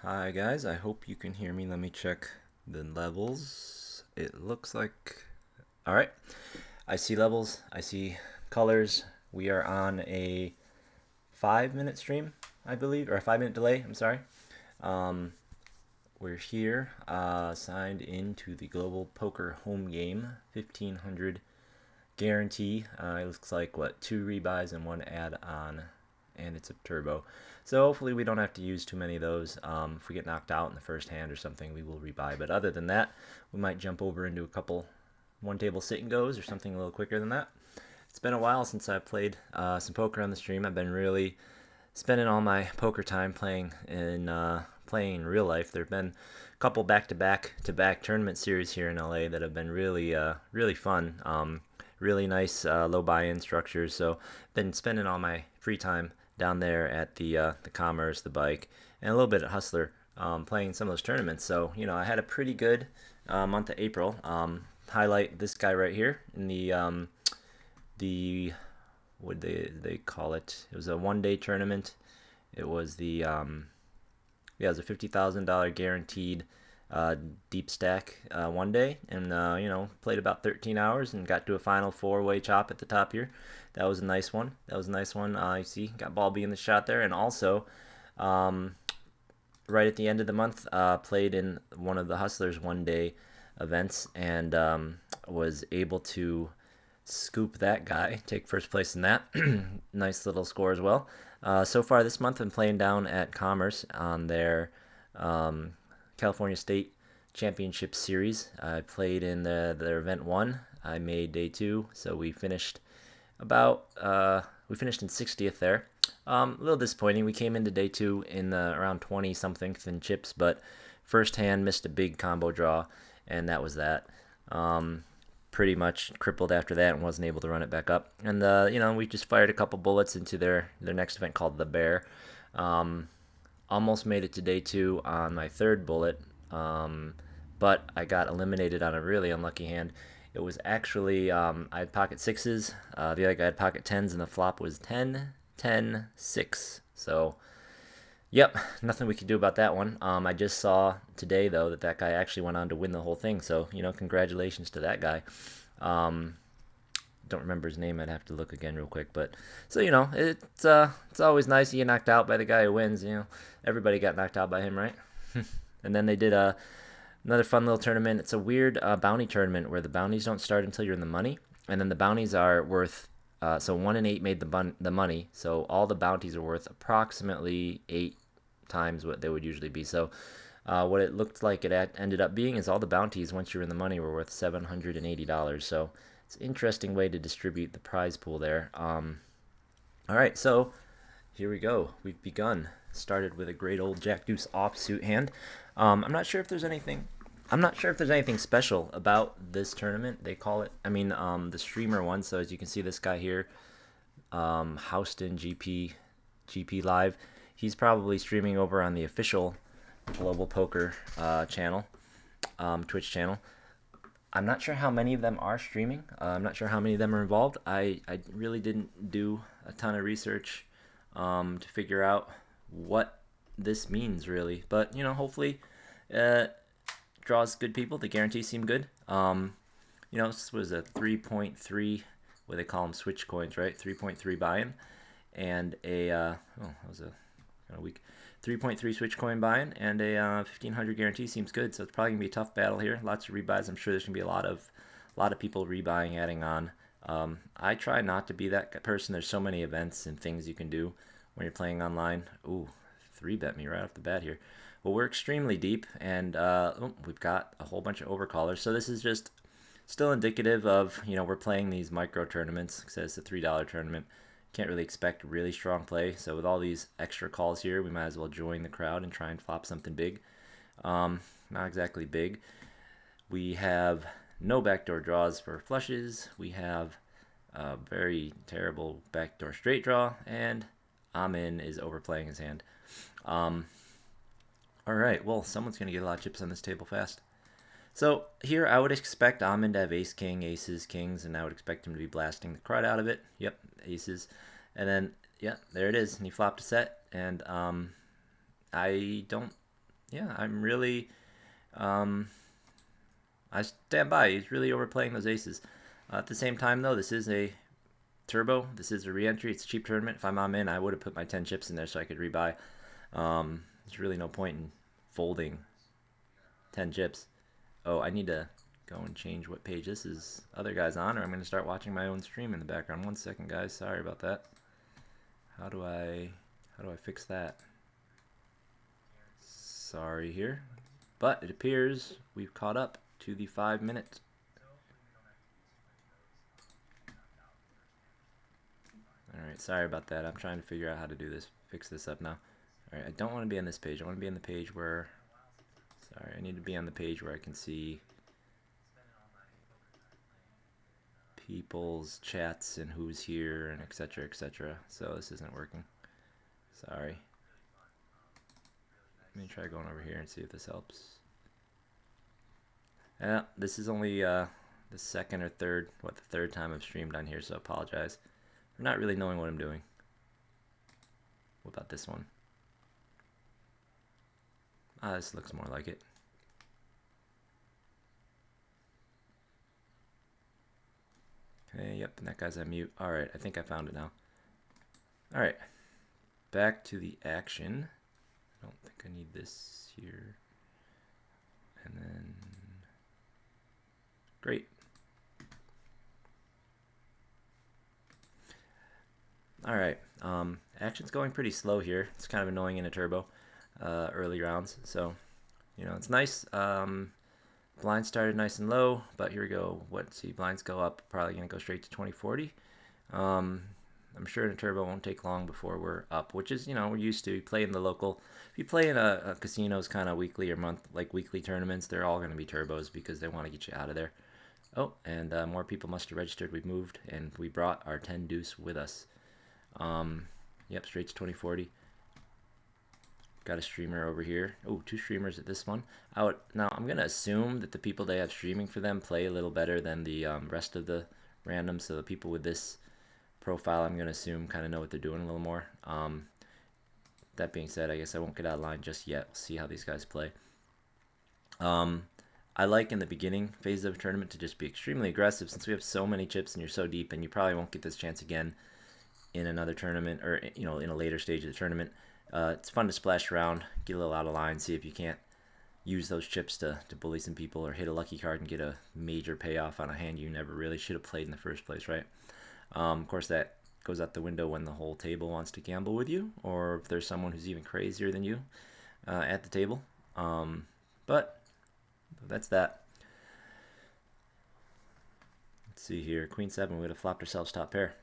Hi guys, I hope you can hear me. Let me check the levels. It looks like... Alright, I see levels, I see colors. We are on a 5-minute stream, I believe, or a 5-minute delay, I'm sorry. Um, we're here, signed into the Global Poker Home Game, 1500 guarantee. It looks like, what, 2 rebuys and 1 add-on, and it's a turbo. So hopefully we don't have to use too many of those. If we get knocked out in the first hand or something, we will rebuy. But other than that, we might jump over into a couple one-table sit-and-goes or something a little quicker than that. It's been a while since I've played some poker on the stream. I've been really spending all my poker time playing in real life. There have been a couple back-to-back tournament series here in LA that have been really fun. Really nice low buy-in structures. So been spending all my free time down there at the Commerce, the Bike, and a little bit at Hustler, playing some of those tournaments. So I had a pretty good month of April. Highlight this guy right here in the what they call it? It was a 1-day tournament. It was it was a $50,000 guaranteed deep stack 1 day, and played about 13 hours and got to a final 4-way chop at the top here. That was a nice one. You see, got ball B in the shot there, and also um, right at the end of the month, played in one of the Hustlers 1-day events, and was able to scoop that guy, take first place in that. Nice little score as well. So far this month, I'm playing down at Commerce on their um, California State Championship Series. I played in their event 1. I made day 2, so we finished in 60th there. A little disappointing. We came into day 2 in around 20 something thin chips, but first hand missed a big combo draw, and that was that. Pretty much crippled after that and wasn't able to run it back up. And we just fired a couple bullets into their next event called the Bear. Um, Almost made it to day 2 on my third bullet, but I got eliminated on a really unlucky hand. It was actually I had pocket sixes, the other guy had pocket tens, and the flop was 10, 10, 6. So yep, nothing we could do about that one. I just saw today though that guy actually went on to win the whole thing. So congratulations to that guy. Um, don't remember his name. I'd have to look again real quick. But so it's always nice to get knocked out by the guy who wins. Everybody got knocked out by him, right? And then they did another fun little tournament. It's a weird bounty tournament where the bounties don't start until you're in the money, and then the bounties are worth. So 1 and 8 made the money. So all the bounties are worth approximately 8 times what they would usually be. So what it looked like it ended up being is all the bounties once you're in the money were worth $780. So it's an interesting way to distribute the prize pool there. All right, so here we go. We've begun. Started with a great old Jack Deuce offsuit hand. I'm not sure if there's anything. I'm not sure if there's anything special about this tournament. They call it. The streamer one. So as you can see, this guy here, Houston GP Live. He's probably streaming over on the official Global Poker channel, Twitch channel. I'm not sure how many of them are streaming. I'm not sure how many of them are involved. I really didn't do a ton of research to figure out what this means, really. But, hopefully draws good people. The guarantees seem good. This was a 3.3, what they call them, switch coins, right? 3.3 buy-in. And that was a kind of weak. 3.3 switch coin buy-in and a 1500 guarantee seems good. So it's probably gonna be a tough battle here. Lots of rebuys. I'm sure there's gonna be a lot of people rebuying, adding on. I try not to be that person. There's so many events and things you can do when you're playing online. Ooh, 3-bet me right off the bat here. Well, we're extremely deep, and we've got a whole bunch of overcallers. So this is just still indicative of we're playing these micro tournaments. It says it's a $3 tournament. Can't really expect really strong play. So with all these extra calls here, we might as well join the crowd and try and flop something big. Not exactly big. We have no backdoor draws for flushes. We have a very terrible backdoor straight draw, and Amin is overplaying his hand. All right, well, someone's going to get a lot of chips on this table fast. So here I would expect Amin to have ace, king, aces, kings, and I would expect him to be blasting the crud out of it. Yep, aces. And then, yeah, there it is. And he flopped a set. And I don't yeah, I'm really, um, I stand by. He's really overplaying those aces. At the same time, though, this is a turbo. This is a re-entry. It's a cheap tournament. If I'm in, I would have put my 10 chips in there so I could rebuy. There's really no point in folding 10 chips. Oh, I need to go and change what page this is other guys on, or I'm going to start watching my own stream in the background. 1 second, guys. Sorry about that. How do I fix that? Sorry here. But it appears we've caught up to the 5 minute. Alright, sorry about that. I'm trying to figure out how to do this, fix this up now. Alright, I don't want to be on this page. I want to be on the page where, sorry, I need to be on the page where I can see people's chats and who's here and etc, etc. So this isn't working. Sorry. Let me try going over here and see if this helps. Yeah, this is only the second or third, the third time I've streamed on here, so I apologize for not really knowing what I'm doing. What about this one? This looks more like it. Okay, yep, and that guy's on mute. Alright, I think I found it now. Alright, back to the action. I don't think I need this here. And then, great. Alright, action's going pretty slow here. It's kind of annoying in a turbo early rounds. So, you know, it's nice. Blinds started nice and low, but here we go. See, blinds go up, probably going to go straight to 2040. I'm sure in a turbo won't take long before we're up, which is, you know, we're used to. You play in the local, if you play in a casinos kind of weekly or weekly tournaments, they're all going to be turbos because they want to get you out of there. Oh, and more people must have registered. We've moved, and we brought our 10 deuce with us. Yep, straight to 2040. Got a streamer over here. Oh, 2 streamers at this one. Now, I'm going to assume that the people they have streaming for them play a little better than the rest of the randoms. So the people with this profile, I'm going to assume, kind of know what they're doing a little more. That being said, I guess I won't get out of line just yet. We'll see how these guys play. I like in the beginning phase of a tournament to just be extremely aggressive since we have so many chips and you're so deep, and you probably won't get this chance again in another tournament or, you know, in a later stage of the tournament. It's fun to splash around, get a little out of line, see if you can't use those chips to bully some people or hit a lucky card and get a major payoff on a hand you never really should have played in the first place, right? Of course, that goes out the window when the whole table wants to gamble with you, or if there's someone who's even crazier than you at the table. But that's that. Let's see here. Queen 7, we would have flopped ourselves top pair.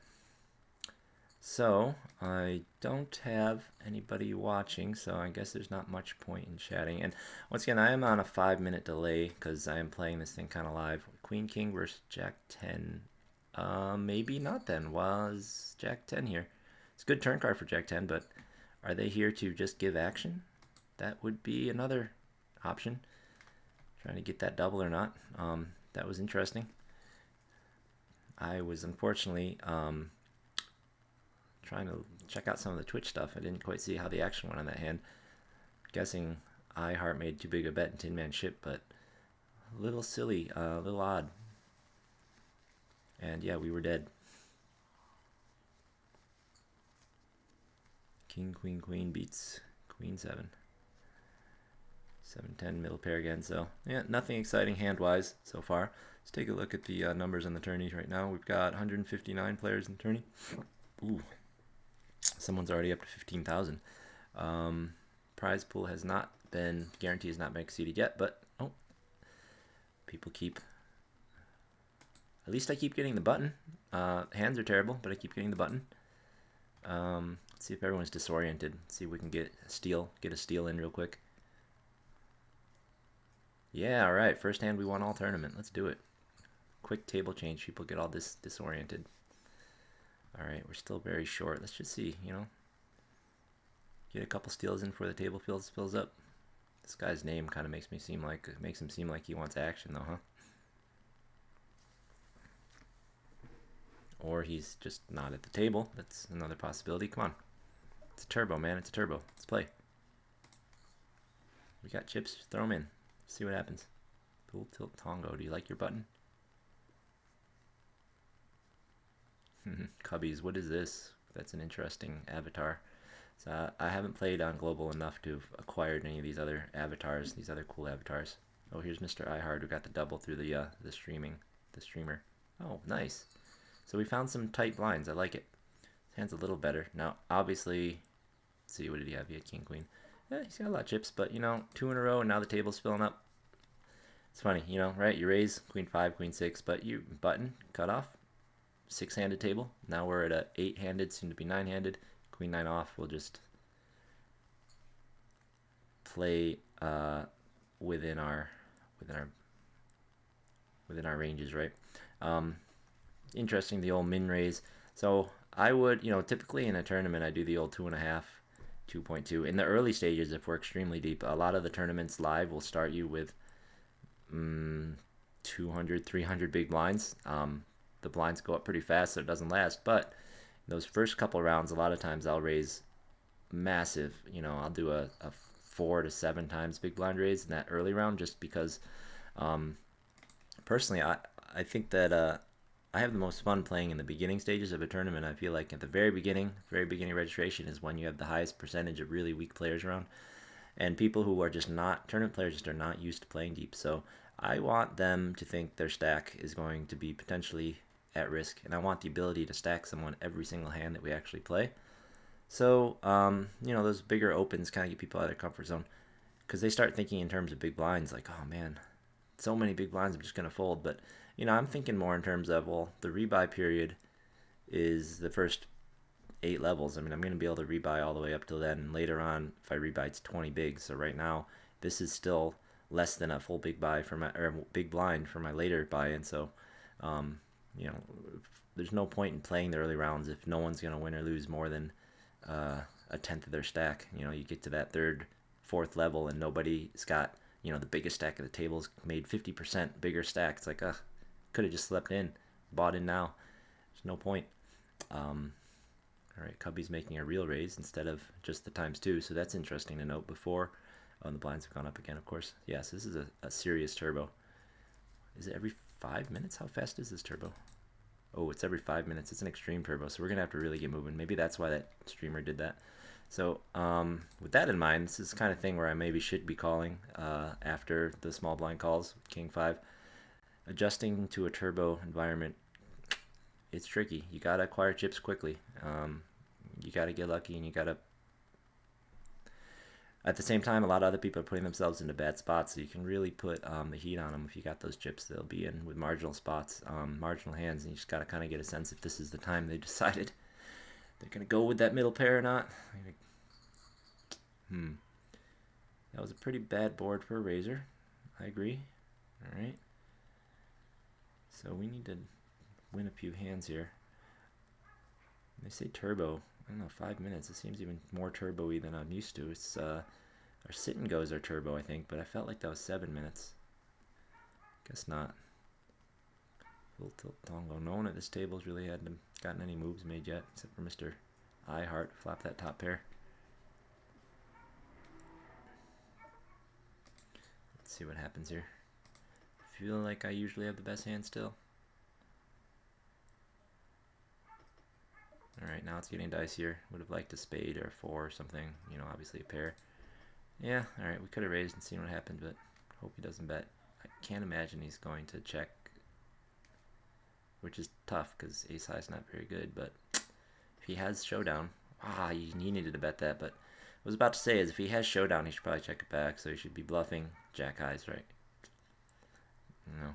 So, I don't have anybody watching, so I guess there's not much point in chatting. And once again, I am on a 5-minute delay because I am playing this thing kind of live. Queen King versus Jack 10. Maybe not then. Was Jack 10 here? It's a good turn card for Jack 10, but are they here to just give action? That would be another option. Trying to get that double or not. That was interesting. I was unfortunately trying to check out some of the Twitch stuff. I didn't quite see how the action went on that hand. Guessing iHeart made too big a bet in Tin Man Ship, but a little silly, a little odd. And yeah, we were dead. King, Queen, Queen beats Queen 7. 7-10 middle pair again, so yeah, nothing exciting hand-wise so far. Let's take a look at the numbers on the tourneys right now. We've got 159 players in the tourney. Ooh, someone's already up to 15,000. Prize pool has not been, guarantee has not been exceeded yet, but oh, people keep, at least I keep getting the button. Hands are terrible, but I keep getting the button. Let's see if everyone's disoriented. Let's see if we can get a steal in real quick. Yeah, all right. First hand we won all tournament. Let's do it. Quick table change. People get all disoriented. All right, we're still very short. Let's just see, you know. Get a couple steals in before the table fills up. This guy's name kind of makes him seem like he wants action though, huh? Or he's just not at the table. That's another possibility. Come on. It's a turbo, man. It's a turbo. Let's play. We got chips. Throw them in. See what happens. Full Tilt Tongo. Do you like your button? Cubbies. What is this? That's an interesting avatar. So I haven't played on Global enough to have acquired any of these other avatars, these other cool avatars. Oh, here's Mr. iHard who got the double through the streamer. Oh, nice. So we found some tight blinds. I like it. His hand's a little better. Now, obviously, let's see, what did he have? He had King Queen. Yeah, he's got a lot of chips, but you know, 2 in a row, and now the table's filling up. It's funny, you know, right? You raise Queen 5, Queen 6, but you button, cut off, 6-handed table. Now we're at a 8-handed, soon to be 9-handed. Queen 9 off. We'll just play within our ranges, right? Interesting, the old min raise. So I would, you know, typically in a tournament I do the old 2.5, 2.2. In the early stages, if we're extremely deep, a lot of the tournaments live will start you with 200, 300 big blinds. The blinds go up pretty fast, so it doesn't last. But those first couple rounds, a lot of times I'll raise massive. You know, I'll do a 4 to 7 times big blind raise in that early round, just because personally I think that I have the most fun playing in the beginning stages of a tournament. I feel like at the very beginning registration is when you have the highest percentage of really weak players around, and people who are just not tournament players just are not used to playing deep. So I want them to think their stack is going to be potentially at risk, and I want the ability to stack someone every single hand that we actually play. So, you know, those bigger opens kind of get people out of their comfort zone, because they start thinking in terms of big blinds, like, oh man, so many big blinds, I'm just going to fold. But, you know, I'm thinking more in terms of, well, the rebuy period is the first 8 levels. I mean, I'm going to be able to rebuy all the way up till then. And later on, if I rebuy, it's 20 bigs. So right now, this is still less than a full big buy for my, or big blind for my later buy-in. So, you know, there's no point in playing the early rounds if no one's going to win or lose more than a tenth of their stack. You know, you get to that 3rd, 4th level and nobody's got, you know, the biggest stack of the table's made 50% bigger stack. It's like, could have just slept in, bought in now. There's no point. All right, Cubby's making a real raise instead of just the ×2, so that's interesting to note. Before, the blinds have gone up again, of course. Yes, this is a serious turbo. Is it every 5 minutes? How fast is this turbo? Oh, it's every 5 minutes. It's an extreme turbo, so we're going to have to really get moving. Maybe that's why that streamer did that. So with that in mind, this is the kind of thing where I maybe should be calling after the small blind calls, King 5. Adjusting to a turbo environment, it's tricky. You got to acquire chips quickly. You got to get lucky, and you got to... At the same time, a lot of other people are putting themselves into bad spots, so you can really put the heat on them if you got those chips. They'll be in with marginal spots, marginal hands, and you just got to kind of get a sense if this is the time they decided they're going to go with that middle pair or not. That was a pretty bad board for a razor. I agree. All right. So we need to win a few hands here. They say turbo. I don't know, 5 minutes. It seems even more turbo-y than I'm used to. It's our sit and goes are turbo, I think, but I felt like that was 7 minutes. Guess not. Full Tilt Tongo. No one at this table's really gotten any moves made yet, except for Mr. iHeart. Flop that top pair. Let's see what happens here. Feel like I usually have the best hand still. Alright, now it's getting dicier. Would have liked a spade or a 4 or something. You know, obviously a pair. Yeah, alright, we could have raised and seen what happened, but hope he doesn't bet. I can't imagine he's going to check, which is tough because ace high is not very good, but if he has showdown, he needed to bet that, but I was about to say is if he has showdown, he should probably check it back, so he should be bluffing jack highs, right? No.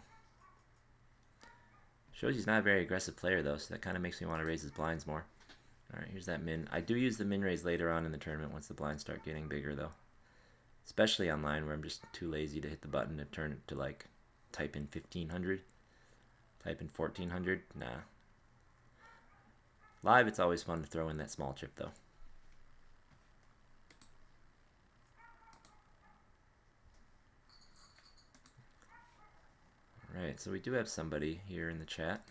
Shows he's not a very aggressive player, though, so that kind of makes me want to raise his blinds more. Alright, here's that min. I do use the min raise later on in the tournament once the blinds start getting bigger, though. Especially online, where I'm just too lazy to hit the button to turn it to, like, type in 1500. Type in 1400. Nah. Live, it's always fun to throw in that small chip, though. Alright, so we do have somebody here in the chat.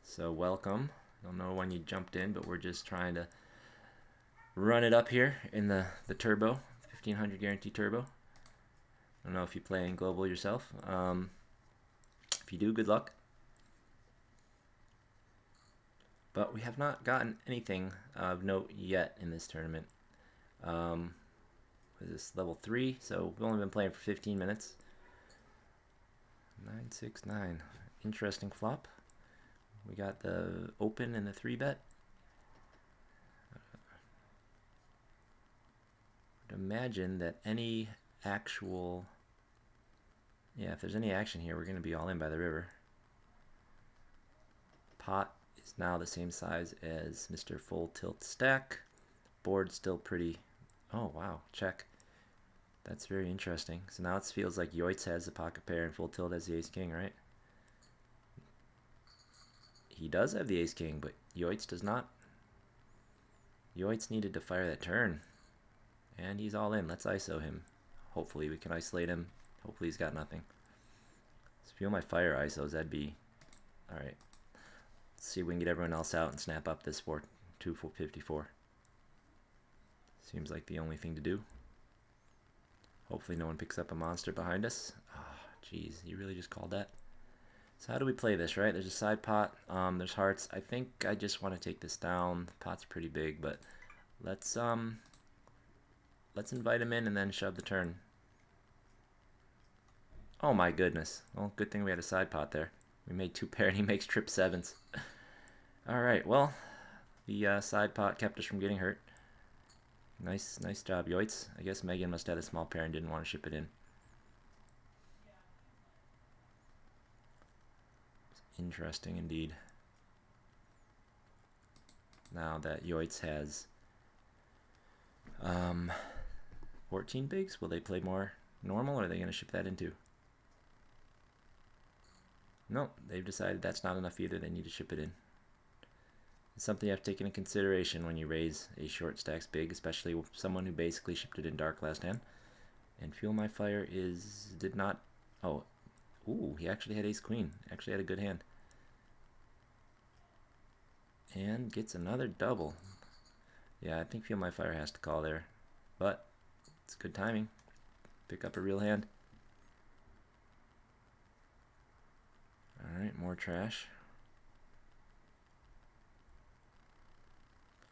So welcome. Don't know when you jumped in, but we're just trying to run it up here in the turbo, 1500 guarantee turbo. I don't know if you play in global yourself. If you do, good luck. But we have not gotten anything of note yet in this tournament. Is this level 3? So we've only been playing for 15 minutes. 969. Interesting flop. We got the open and the 3-bet. I'd imagine that any actual... Yeah, if there's any action here, we're going to be all in by the river. Pot is now the same size as Mr. Full Tilt Stack. Board still pretty... Oh, wow, check. That's very interesting. So now it feels like Yoitz has the pocket pair and Full Tilt has the ace-king, right? He does have the ace-king, but Yoitz does not. Yoitz needed to fire that turn. And he's all in. Let's ISO him. Hopefully we can isolate him. Hopefully he's got nothing. So feel my fire ISOs, that'd be... Alright. Let's see if we can get everyone else out and snap up this 254. Seems like the only thing to do. Hopefully no one picks up a monster behind us. Oh, jeez, you really just called that? So how do we play this, right? There's a side pot, there's hearts. I think I just want to take this down. The pot's pretty big, but let's invite him in and then shove the turn. Oh my goodness. Well, good thing we had a side pot there. We made 2 pair and he makes trip 7s. Alright, well, the side pot kept us from getting hurt. Nice job, Yoitz. I guess Megan must have a small pair and didn't want to ship it in. Interesting indeed. Now that Yoitz has 14 bigs, will they play more normal or are they going to ship that into? Nope, they've decided that's not enough either. They need to ship it in. It's something you have to take into consideration when you raise a short stacks big, especially with someone who basically shipped it in dark last hand. And Fuel My Fire did not... Oh, ooh, he actually had ace-queen. Actually had a good hand. And gets another double. Yeah, I think Fuel My Fire has to call there. But it's good timing. Pick up a real hand. Alright, more trash.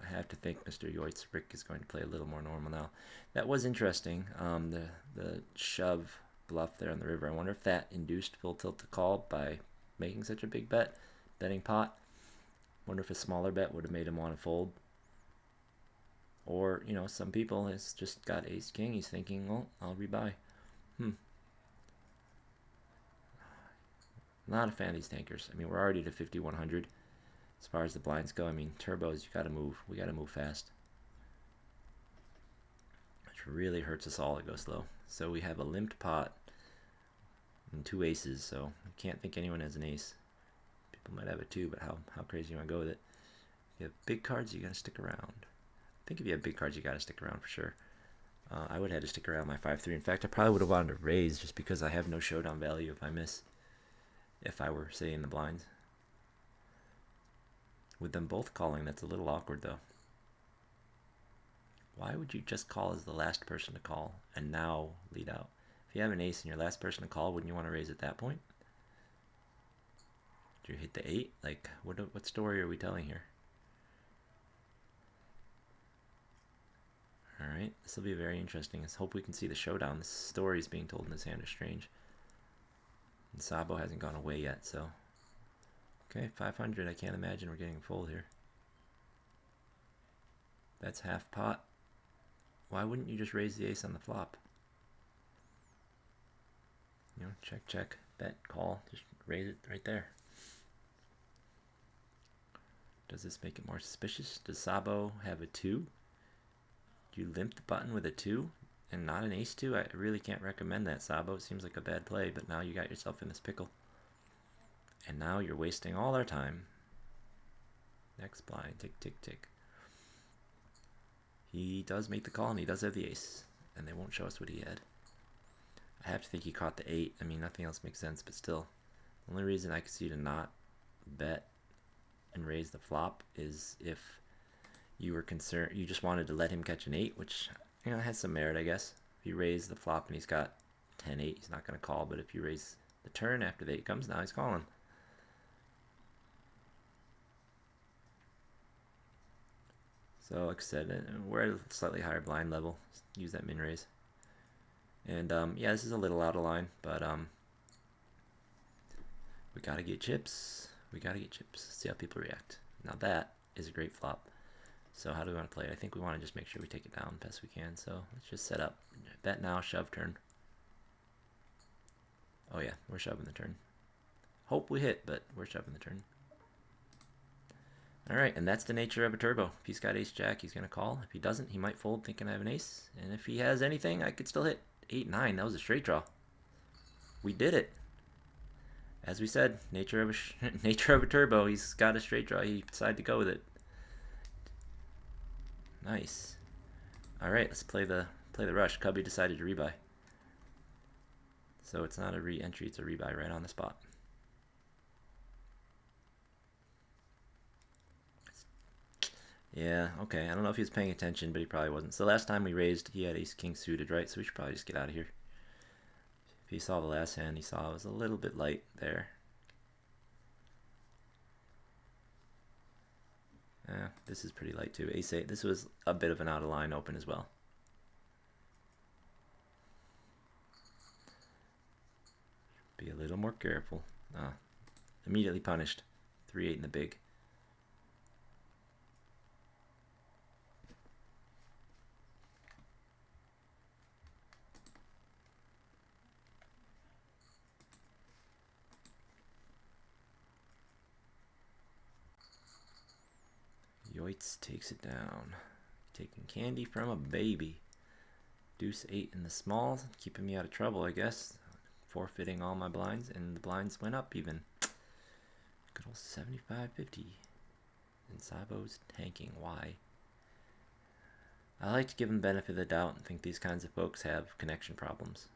I have to think Mr. Yoitz Rick is going to play a little more normal now. That was interesting. The shove bluff there on the river. I wonder if that induced Full Tilt to call by making such a big bet, betting pot. Wonder if a smaller bet would have made him want to fold. Or, you know, some people has just got ace king. He's thinking, well, I'll rebuy. Not a fan of these tankers. I mean, we're already to 5100 as far as the blinds go. I mean, turbos, you gotta move. We gotta move fast. Which really hurts us all to go slow. So we have a limped pot and 2 aces, so I can't think anyone has an ace. People might have it too, but how crazy you want to go with it? If you have big cards, you gotta stick around. I think if you have big cards, you gotta stick around for sure. I would have had to stick around my 5-3. In fact, I probably would have wanted to raise just because I have no showdown value if I miss. If I were, say, in the blinds. With them both calling, that's a little awkward, though. Why would you just call as the last person to call and now lead out? If you have an ace and you're last person to call, wouldn't you want to raise at that point? Did you hit the 8? Like, what story are we telling here? Alright, this will be very interesting. Let's hope we can see the showdown. This story is being told in this hand is strange. And Sabo hasn't gone away yet, so... Okay, 500. I can't imagine we're getting full here. That's half pot. Why wouldn't you just raise the ace on the flop? You know, check, check, bet, call. Just raise it right there. Does this make it more suspicious? Does Sabo have a 2? Do you limp the button with a 2? And not an ace-2? I really can't recommend that, Sabo. It seems like a bad play, but now you got yourself in this pickle. And now you're wasting all our time. Next blind. Tick, tick, tick. He does make the call, and he does have the ace. And they won't show us what he had. I have to think he caught the 8. I mean, nothing else makes sense, but still. The only reason I could see to not bet and raise the flop is if you were concerned, you just wanted to let him catch an 8, which, you know, has some merit, I guess. If you raise the flop and he's got 10-8, he's not going to call, but if you raise the turn after the 8 comes, now he's calling. So, like I said, we're at a slightly higher blind level. Use that min raise. And, yeah, this is a little out of line, but we got to get chips. We got to get chips. See how people react. Now that is a great flop. So how do we want to play it? I think we want to just make sure we take it down best we can. So let's just set up. Bet now, shove turn. Oh yeah, we're shoving the turn. Hope we hit, but we're shoving the turn. Alright, and that's the nature of a turbo. If he's got ace-jack, he's going to call. If he doesn't, he might fold thinking I have an ace. And if he has anything, I could still hit 8-9. That was a straight draw. We did it. As we said, nature of a turbo. He's got a straight draw. He decided to go with it. Nice. All right, let's play the rush. Cubby decided to rebuy. So it's not a re-entry, it's a rebuy right on the spot. Yeah, okay. I don't know if he was paying attention, but he probably wasn't. So last time we raised, he had ace-king suited, right? So we should probably just get out of here. If he saw the last hand, he saw it was a little bit light there. Yeah, this is pretty light too. Ace-8. This was a bit of an out-of-line open as well. Be a little more careful. Ah, immediately punished. 3-8 in the big. Yoitz takes it down. Taking candy from a baby. Deuce 8 in the small, keeping me out of trouble, I guess. Forfeiting all my blinds, and the blinds went up even. Good old 75-50. And Sabo's tanking. Why? I like to give them the benefit of the doubt and think these kinds of folks have connection problems.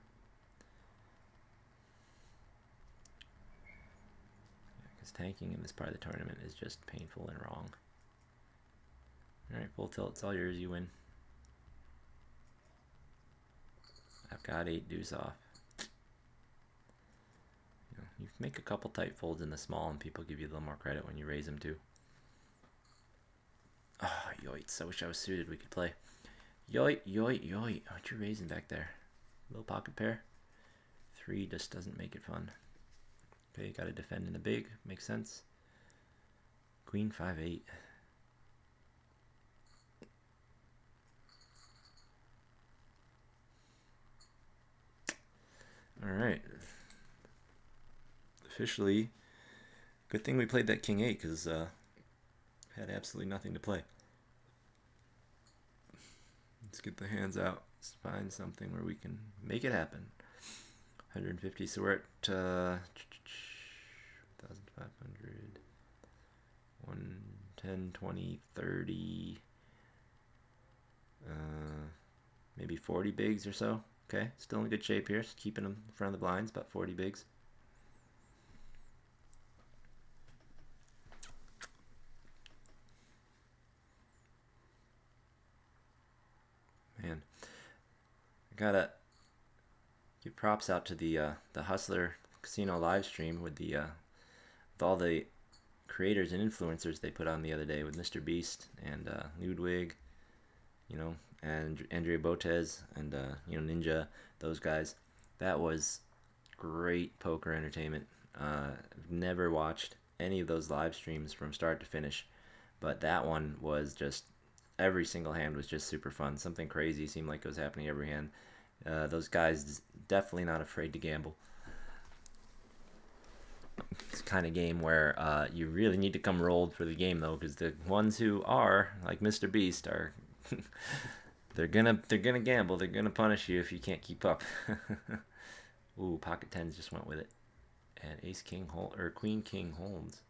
Because tanking in this part of the tournament is just painful and wrong. Alright, full tilt, it's all yours, you win. I've got 8 deuce off. You make a couple tight folds in the small and people give you a little more credit when you raise them too. Ah, oh, yoits. I wish I was suited, we could play. Yoit, yoit, yoit. What you raising back there? Little pocket pair? 3 just doesn't make it fun. Okay, gotta defend in the big. Makes sense. Queen 5-8. Alright. Officially, good thing we played that king 8 because had absolutely nothing to play. Let's get the hands out. Let's find something where we can make it happen. 150, so we're at 1,500, 110, 20, 30, maybe 40 bigs or so. Okay, still in good shape here. Just keeping them in front of the blinds, about 40 bigs. Man, I gotta give props out to the Hustler Casino live stream with all the creators and influencers they put on the other day with Mr. Beast and Ludwig, you know, and Andrea Botez and you know, Ninja, those guys. That was great poker entertainment. I've never watched any of those live streams from start to finish, but that one was just, every single hand was just super fun. Something crazy seemed like it was happening every hand. Those guys definitely not afraid to gamble. It's the kind of game where you really need to come rolled for the game though, because the ones who are like Mr. Beast are they're gonna gamble. They're gonna punish you if you can't keep up. Ooh, pocket tens just went with it, and ace king hold or queen king holds.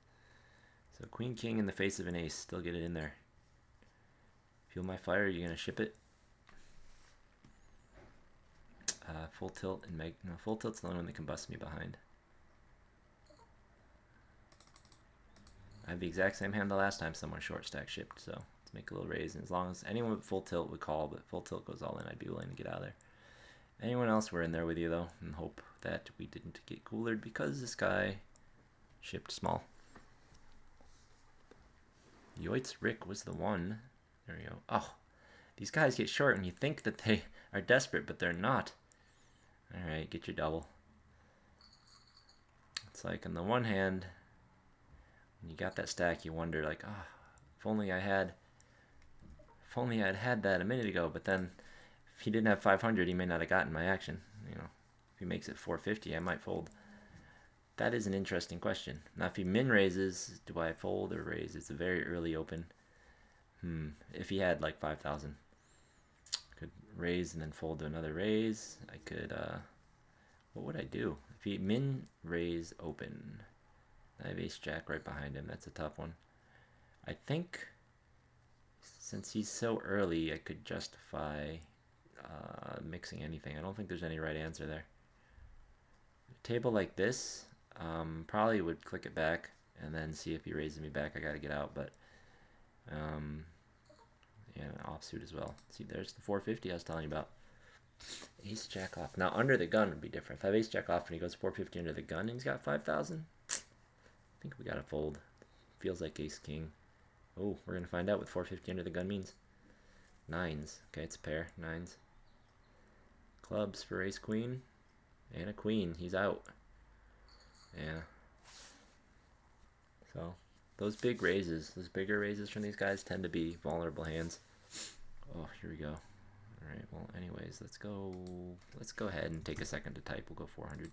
So queen king in the face of an ace, still get it in there. Feel my fire? Are you gonna ship it? Full tilt and no, full tilt's the only one that can bust me behind. I have the exact same hand the last time someone short stack shipped, so it's Let's make a little raise. And as long as anyone with full tilt would call, but full tilt goes all in, I'd be willing to get out of there. Anyone else, we're in there with you, though, and hope that we didn't get coolered because this guy shipped small. Yoitz Rick was the one. There we go. Oh, these guys get short, and you think that they are desperate, but they're not. All right, get your double. It's like, on the one hand, when you got that stack, you wonder, like, oh, if only I'd had that a minute ago. But then, if he didn't have 500, he may not have gotten my action. You know, if he makes it 450, I might fold. That is an interesting question. Now, if he min raises, do I fold or raise? It's a very early open. If he had like 5,000, could raise and then fold to another raise. I could. What would I do? If he min raise open, I have ace jack right behind him. That's a tough one. I think since he's so early, I could justify mixing anything. I don't think there's any right answer there. A table like this, probably would click it back and then see if he raises me back. I gotta get out, but yeah, an offsuit as well. See, there's the 450 I was telling you about. Ace jack off. Now under the gun would be different. If I have ace jack off and he goes 450 under the gun and he's got 5,000, I think we gotta fold. Feels like ace king. Oh, we're gonna find out what 450 under the gun means. Nines. Okay, it's a pair. Nines. Clubs for ace queen. And a queen. He's out. Yeah. So, those big raises, those bigger raises from these guys tend to be vulnerable hands. Oh, here we go. Alright, well, anyways, let's go ahead and take a second to type. We'll go 400.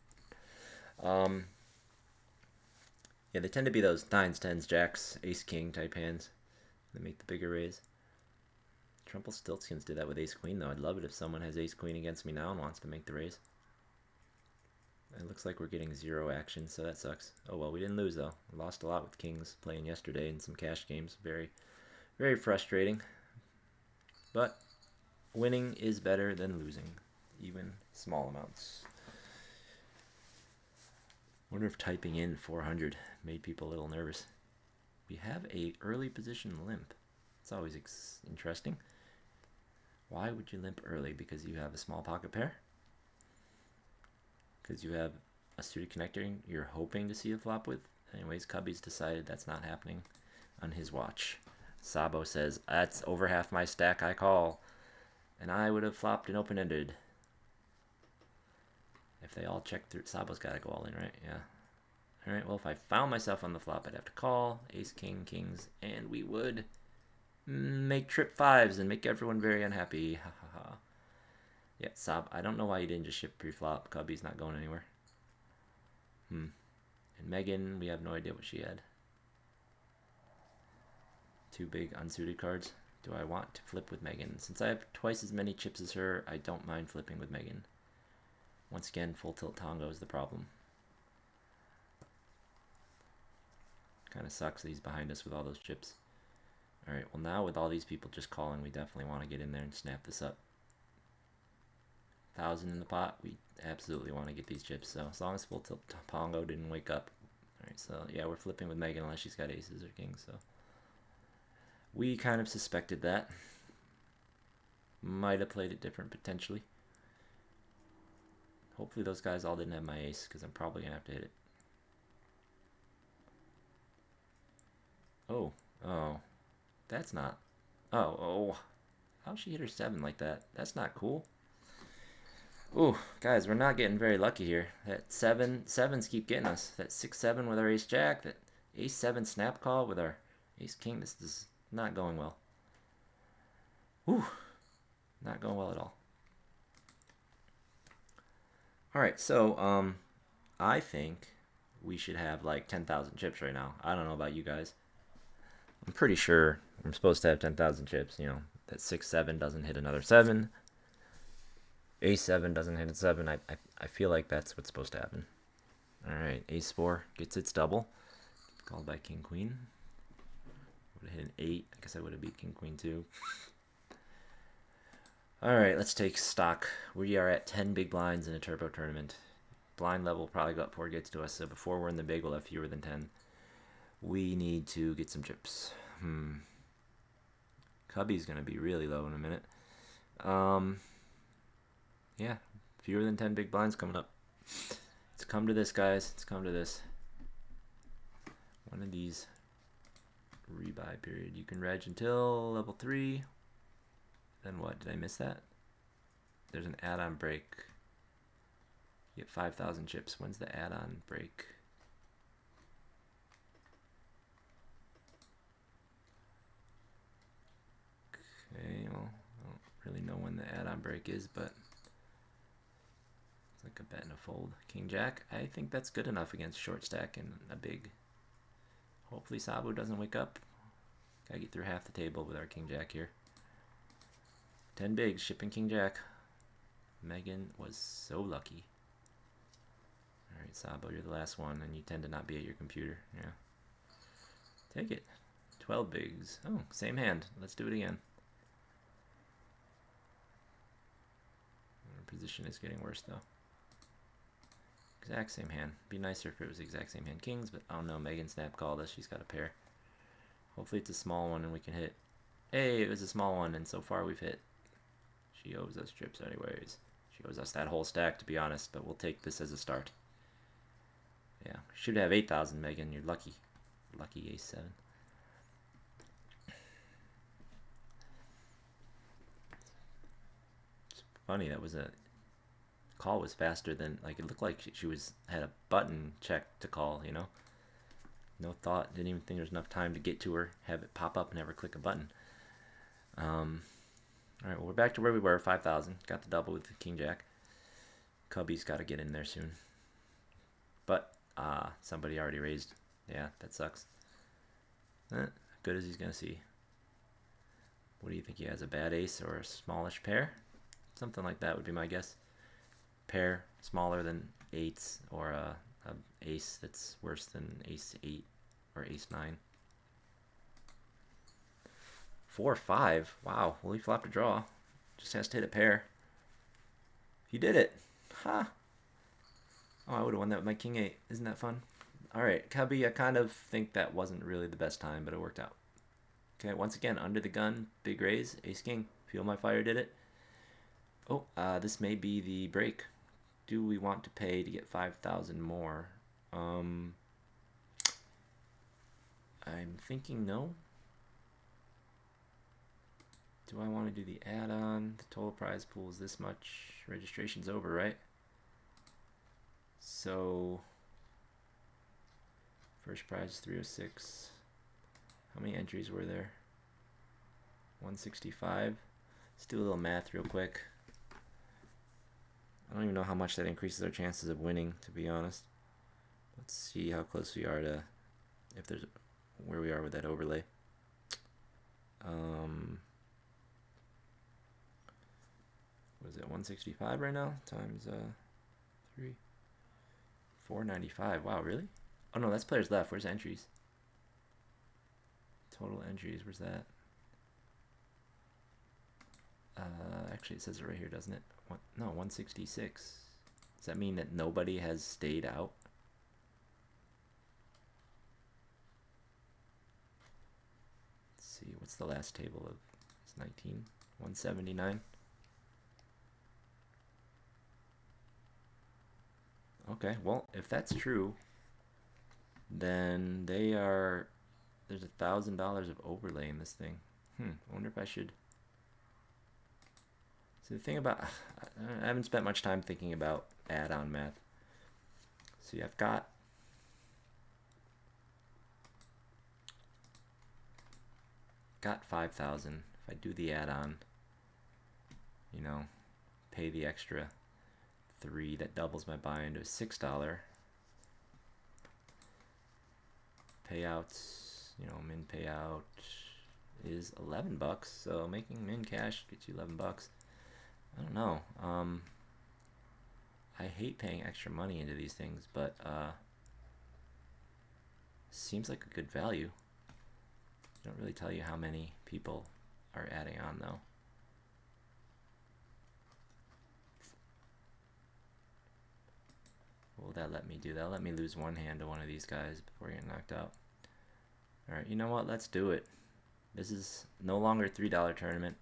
Yeah, they tend to be those 9s, 10s, jacks, ace king type hands that make the bigger raise. Trumpelstiltskins did that with ace queen, though. I'd love it if someone has ace queen against me now and wants to make the raise. It looks like we're getting 0 action, so that sucks. Oh well, we didn't lose though. We lost a lot with kings playing yesterday in some cash games. Very, very frustrating. But winning is better than losing, even small amounts. Wonder if typing in 400 made people a little nervous. We have a early position limp. It's always interesting. Why would you limp early? Because you have a small pocket pair? Because you have a suited connector you're hoping to see a flop with? Anyways, Cubby's decided that's not happening on his watch. Sabo says, that's over half my stack, I call. And I would have flopped and open-ended. If they all check through, Sabo's got to go all in, right? Yeah. Alright, well, if I found myself on the flop, I'd have to call. Ace, king, kings, and we would make trip 5s and make everyone very unhappy. Ha ha ha. Yeah, Sab, I don't know why you didn't just ship pre-flop. Cubby's not going anywhere. And Megan, we have no idea what she had. 2 big unsuited cards. Do I want to flip with Megan? Since I have twice as many chips as her, I don't mind flipping with Megan. Once again, full tilt Tongo is the problem. Kind of sucks that he's behind us with all those chips. Alright, well now with all these people just calling, we definitely want to get in there and snap this up. 1,000 in the pot, we absolutely want to get these chips. So as long as full tilt Tongo didn't wake up. Alright, so yeah, we're flipping with Megan unless she's got aces or kings. So we kind of suspected that. Might have played it different potentially. Hopefully those guys all didn't have my ace because I'm probably going to have to hit it. Oh, that's not. Oh, how'd she hit her 7 like that? That's not cool. Ooh, guys, we're not getting very lucky here. That 7s keep getting us. That 6-7 with our ace jack, that ace 7 snap call with our ace king. This is not going well. Ooh, not going well at all. Alright, so, I think we should have like 10,000 chips right now. I don't know about you guys. I'm pretty sure I'm supposed to have 10,000 chips, you know, that 6-7 doesn't hit another 7. A7 doesn't hit a 7. I feel like that's what's supposed to happen. Alright, ace-4 gets its double. Called by king-queen. Would have hit an 8. I guess I would have beat king-queen too. Alright, let's take stock. We are at 10 big blinds in a turbo tournament. Blind level will probably go up before it gets to us, so before we're in the big, we'll have fewer than 10. We need to get some chips. Cubby's going to be really low in a minute. Yeah, fewer than 10 big blinds coming up. It's come to this, guys. It's come to this. One of these rebuy period. You can reg until level 3. Then what? Did I miss that? There's an add-on break. You get 5,000 chips. When's the add-on break? Okay, well, I don't really know when the add-on break is, but it's like a bet and a fold. King Jack, I think that's good enough against short stack and a big. Hopefully Sabu doesn't wake up. Gotta get through half the table with our King Jack here. 10 bigs, shipping King Jack. Megan was so lucky. Alright, Sabo, you're the last one, and you tend to not be at your computer. Yeah. Take it. 12 bigs. Oh, same hand. Let's do it again. Our position is getting worse, though. Exact same hand. Be nicer if it was the exact same hand. Kings, but oh no, Megan snap called us. She's got a pair. Hopefully it's a small one and we can hit. Hey, it was a small one, and so far we've hit. She owes us trips anyways. She owes us that whole stack, to be honest, but we'll take this as a start. Yeah, should have 8,000, Megan. You're lucky. Lucky ace 7. It's funny, that was a call was faster than, like, it looked like she had a button check to call, you know? No thought, didn't even think there was enough time to get to her, have it pop up and have her click a button. Alright, well, we're back to where we were, 5,000. Got the double with the King Jack. Cubby's got to get in there soon. But, somebody already raised. Yeah, that sucks. Good as he's going to see. What do you think he has, a bad ace or a smallish pair? Something like that would be my guess. Pair smaller than 8s, or a ace that's worse than ace 8 or ace 9. 4-5. Wow, well, he flopped a draw. Just has to hit a pair. He did it. Ha! Oh, I would have won that with my king 8. Isn't that fun? Alright, Cubby, I kind of think that wasn't really the best time, but it worked out. Okay, once again, under the gun, big raise, ace king. Feel My Fire did it. Oh, this may be the break. Do we want to pay to get 5,000 more? I'm thinking no. Do I want to do the add-on? The total prize pool is this much. Registration's over, right? So, first prize is 306. How many entries were there? 165. Let's do a little math real quick. I don't even know how much that increases our chances of winning, to be honest. Let's see how close we are to, if there's, where we are with that overlay. What is it, 165 right now? Times 3. 495. Wow, really? Oh no, that's players left. Where's entries? Total entries, where's that? Actually, it says it right here, doesn't it? No, 166. Does that mean that nobody has stayed out? Let's see, what's the last table of? It's 19. 179. Okay, well, if that's true, then they are. There's $1,000 of overlay in this thing. I wonder if I should. So the thing about, I haven't spent much time thinking about add-on math. See, I've got 5,000. If I do the add-on, you know, pay the extra 3, that doubles my buy-in to a $6. Payouts, you know, min payout is 11 bucks. So making min cash gets you 11 bucks. I don't know. I hate paying extra money into these things, but seems like a good value. They don't really tell you how many people are adding on, though. What will that let me do? That'll let me lose one hand to one of these guys before getting knocked out. Alright, you know what? Let's do it. This is no longer a $3 tournament.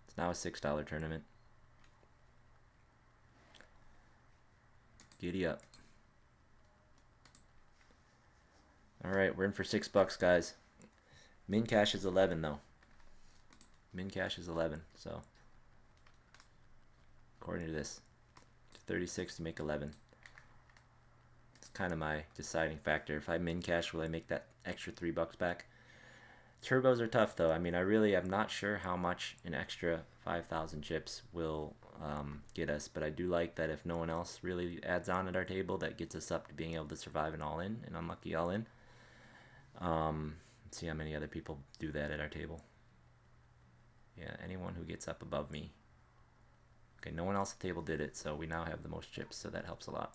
It's now a $6 tournament. Giddy up. Alright, we're in for $6, guys. Min cash is 11 though. Min cash is 11, so according to this, 36 to make 11. It's kind of my deciding factor. If I min cash, will I make that extra $3 back? Turbos are tough though. I mean, I'm not sure how much an extra 5,000 chips will get us, but I do like that if no one else really adds on at our table, that gets us up to being able to survive an all-in, an unlucky all-in. Let's see how many other people do that at our table. Yeah, anyone who gets up above me. Okay, no one else at the table did it, so we now have the most chips, so that helps a lot.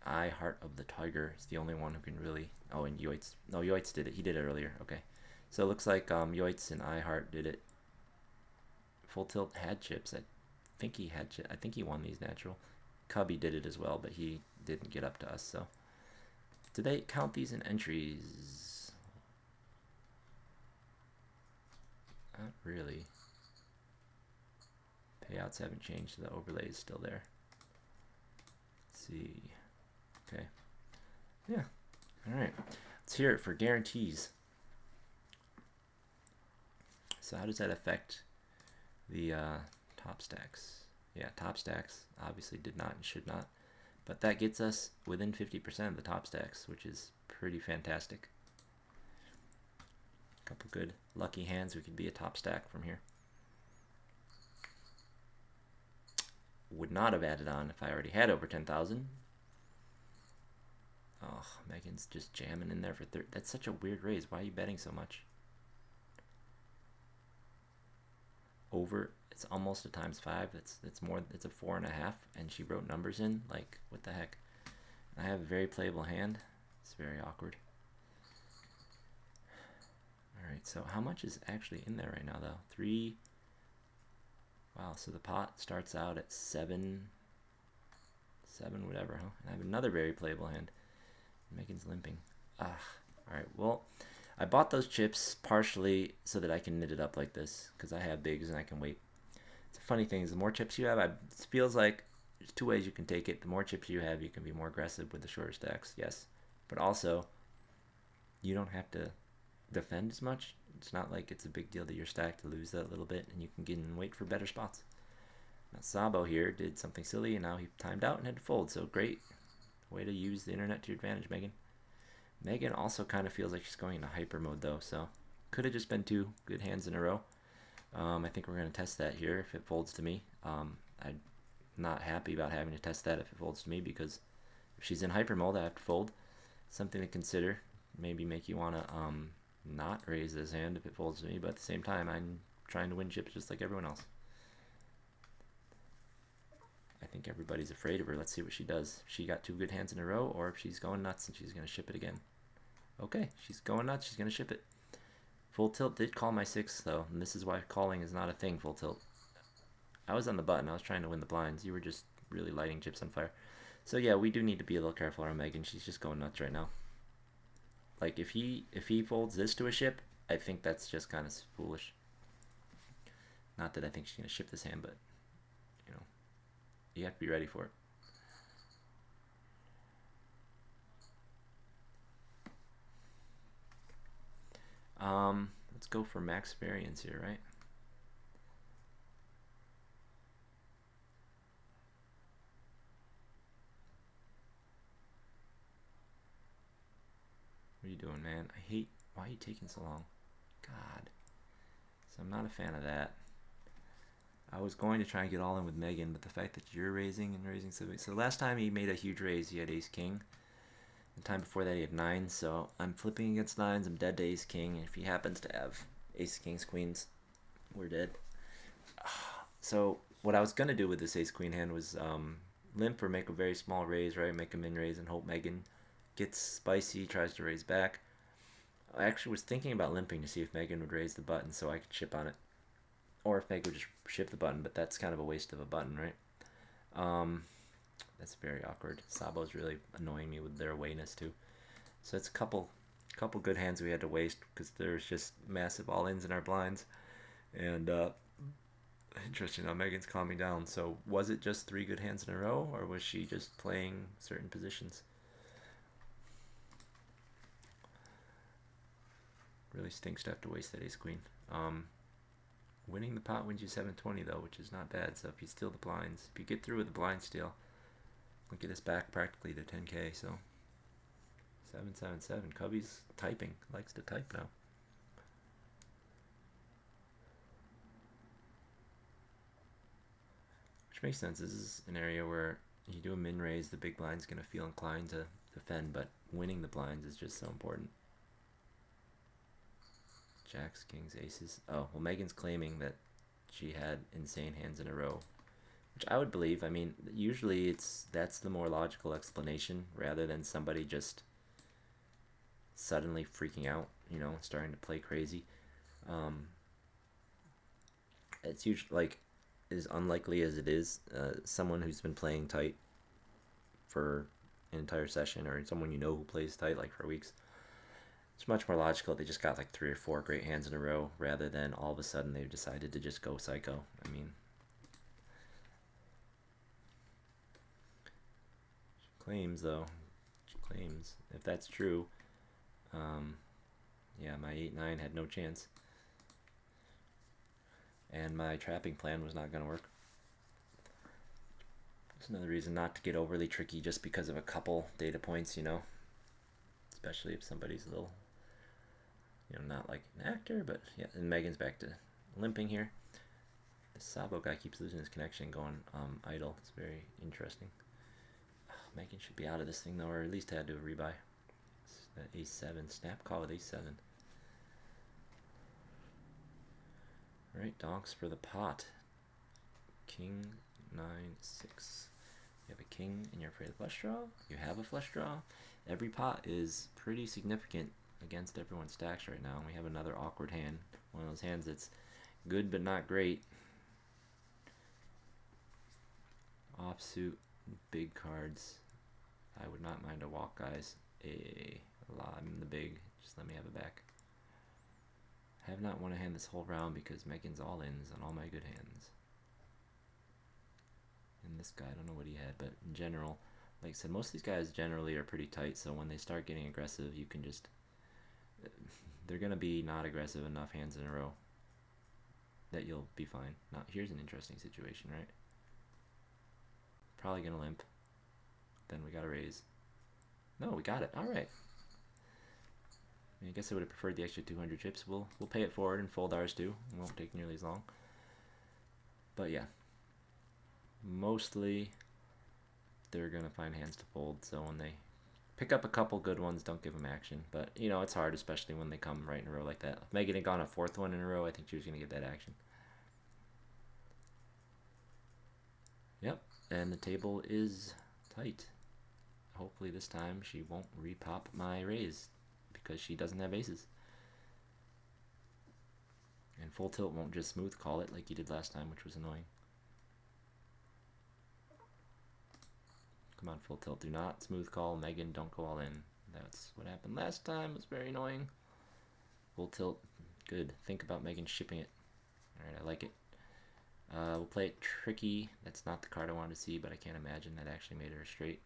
I Heart of the Tiger is the only one who can really... Oh, and Yoitz. No, Yoitz did it. He did it earlier. Okay. So it looks like Yoitz and I Heart did it. Full Tilt had chips. I think he won these natural. Cubby did it as well, but he didn't get up to us, so... Do they count these in entries? Not really. Payouts haven't changed, so the overlay is still there. Let's see. Okay. Yeah. Alright. Let's hear it for guarantees. So how does that affect the top stacks? Yeah, top stacks obviously did not and should not. But that gets us within 50% of the top stacks, which is pretty fantastic. A couple good lucky hands, we could be a top stack from here. Would not have added on if I already had over 10,000. Oh, Megan's just jamming in there for 30. That's such a weird raise. Why are you betting so much? Over, it's almost a ×5. It's more. It's a 4.5, and she wrote numbers in. Like, what the heck? I have a very playable hand. It's very awkward. All right. So how much is actually in there right now, though? 3. Wow. So the pot starts out at 7, whatever, huh? And I have another very playable hand. Megan's limping. All right. Well, I bought those chips partially so that I can knit it up like this, because I have bigs and I can wait. It's a funny thing is the more chips you have, it feels like there's 2 ways you can take it. The more chips you have, you can be more aggressive with the shorter stacks, yes. But also, you don't have to defend as much. It's not like it's a big deal that you're stacked to lose that little bit, and you can get and wait for better spots. Now Sabo here did something silly, and now he timed out and had to fold, so great. Way to use the internet to your advantage, Megan. Megan also kind of feels like she's going into hyper mode though, so could have just been 2 good hands in a row. I think we're going to test that here if it folds to me. I'm not happy about having to test that if it folds to me, because if she's in hyper mode, I have to fold. Something to consider. Maybe make you want to not raise this hand if it folds to me, but at the same time, I'm trying to win chips just like everyone else. I think everybody's afraid of her. Let's see what she does. If she got 2 good hands in a row, or if she's going nuts and she's going to ship it again. Okay, she's going nuts. She's going to ship it. Full Tilt did call my 6, though, and this is why calling is not a thing, Full Tilt. I was on the button. I was trying to win the blinds. You were just really lighting chips on fire. So, yeah, we do need to be a little careful around Megan. She's just going nuts right now. Like, if he folds this to a ship, I think that's just kind of foolish. Not that I think she's going to ship this hand, but, you know, you have to be ready for it. Let's go for max variance here, right? What are you doing, man? I hate... Why are you taking so long? God. So I'm not a fan of that. I was going to try and get all in with Megan, but the fact that you're raising and raising... So last time he made a huge raise, he had ace-king. The time before that he had 9, so I'm flipping against 9s. I'm dead to ace-king, and if he happens to have ace-kings, queens, we're dead. So what I was going to do with this ace-queen hand was limp or make a very small raise, right? Make a min raise and hope Megan gets spicy, tries to raise back. I actually was thinking about limping to see if Megan would raise the button so I could chip on it. Or if Megan would just ship the button, but that's kind of a waste of a button, right? That's very awkward. Sabo's really annoying me with their awayness too. So it's a couple A couple good hands we had to waste because there's just massive all-ins in our blinds. And interesting, now Megan's calming down. So was it just 3 good hands in a row, or was she just playing certain positions? Really stinks to have to waste that ace queen. Winning the pot wins you 720 though, which is not bad. So if you steal the blinds, if you get through with the blind steal, we'll get us back practically to 10k. So 777. Cubby's typing, likes to type now. Which makes sense. This is an area where you do a min raise, the big blind's gonna feel inclined to defend, but winning the blinds is just so important. Jacks, kings, aces. Oh, well, Megan's claiming that she had insane hands in a row, which I would believe. I mean, usually that's the more logical explanation rather than somebody just suddenly freaking out, you know, starting to play crazy. It's usually like as unlikely as it is, someone who's been playing tight for an entire session, or someone you know who plays tight like for weeks. It's much more logical they just got like 3 or 4 great hands in a row rather than all of a sudden they've decided to just go psycho. I mean, she claims though, she claims if that's true, yeah, my 8-9 had no chance, and my trapping plan was not going to work. It's another reason not to get overly tricky just because of a couple data points, you know, especially if somebody's a little, you know, not like an actor, but yeah. And Megan's back to limping here. The Sabo guy keeps losing his connection, going idle. It's very interesting. Oh, Megan should be out of this thing though, or at least had to rebuy. Ace-7, snap call with ace-7. Alright, donks for the pot. King, 9, 6. You have a king and you're afraid of flush draw. You have a flush draw. Every pot is pretty significant against everyone's stacks right now. We have another awkward hand. One of those hands that's good but not great. Offsuit, big cards. I would not mind a walk, guys. I'm the big. Just let me have it back. I have not won a hand this whole round because Megan's all-ins on all my good hands. And this guy, I don't know what he had, but in general, like I said, most of these guys generally are pretty tight, so when they start getting aggressive, you can just... they're going to be not aggressive enough hands in a row that you'll be fine. Now, here's an interesting situation, right? Probably going to limp. Then we got to raise. No, we got it. All right. I guess I would have preferred the extra 200 chips. We'll pay it forward and fold ours too. It won't take nearly as long. But yeah, mostly they're going to find hands to fold. So when they pick up a couple good ones, don't give them action. But, you know, it's hard, especially when they come right in a row like that. If Megan had gone a 4th one in a row, I think she was going to get that action. Yep, and the table is tight. Hopefully this time she won't repop my raise because she doesn't have aces. And full tilt won't just smooth call it like you did last time, which was annoying. Come on, full tilt. Do not smooth call. Megan, don't go all in. That's what happened last time. It was very annoying. Full tilt. Good. Think about Megan shipping it. Alright, I like it. We'll play it tricky. That's not the card I wanted to see, but I can't imagine that actually made her a straight.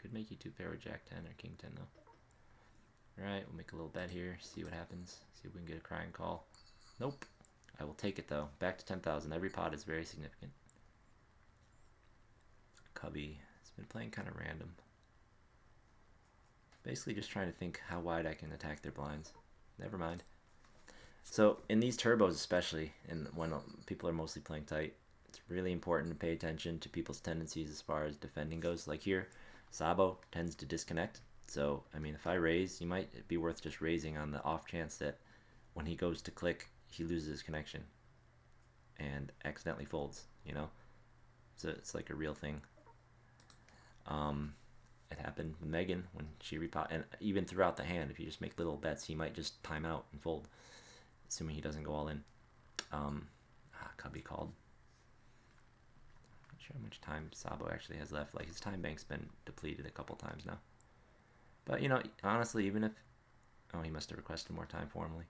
Could make you 2-pair with Jack 10 or King 10 though. Alright, we'll make a little bet here. See what happens. See if we can get a crying call. Nope. I will take it though. Back to 10,000. Every pot is very significant. Cubby has been playing kind of random. Basically just trying to think how wide I can attack their blinds. Never mind. So in these turbos especially, and when people are mostly playing tight, it's really important to pay attention to people's tendencies as far as defending goes. Like here, Sabo tends to disconnect. So, I mean, if I raise, you might be worth just raising on the off chance that when he goes to click, he loses his connection and accidentally folds, you know? So it's like a real thing. It happened with Megan when she repot, and even throughout the hand, if you just make little bets, he might just time out and fold, assuming he doesn't go all in. Cubby called. Not sure how much time Sabo actually has left. Like, his time bank's been depleted a couple times now. But, you know, honestly, even if Oh, he must have requested more time formally.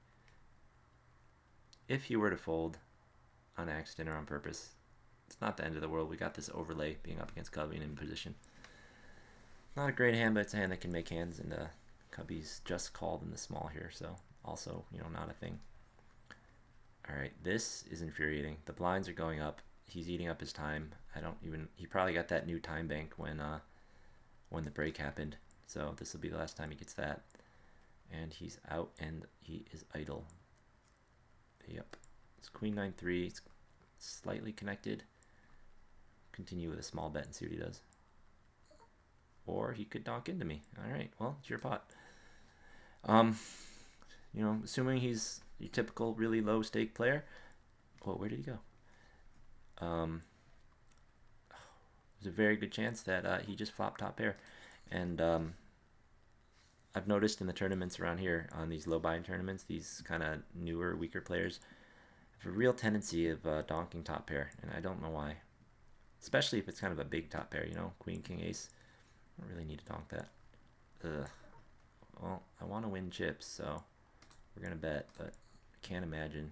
If he were to fold on accident or on purpose, it's not the end of the world. We got this overlay being up against Cubby and in position. Not a great hand, but it's a hand that can make hands, and Cubby's just called in the small here, so also, not a thing. Alright, this is infuriating. The blinds are going up. He's eating up his time. He probably got that new time bank when the break happened. So this will be the last time he gets that. And he's out and he is idle. Yep. It's Queen 9-3. It's slightly connected. Continue with a small bet and see what he does. Or he could donk into me. Alright, well, it's your pot. Assuming he's your typical really low stake player. Well, where did he go? There's a very good chance that he just flopped top pair. And I've noticed in the tournaments around here, on these low buy-in tournaments, these kind of newer, weaker players have a real tendency of donking top pair, and I don't know why. Especially if it's kind of a big top pair, Queen, King, Ace. I don't really need to donk that. Ugh. Well, I want to win chips, so we're going to bet, but I can't imagine.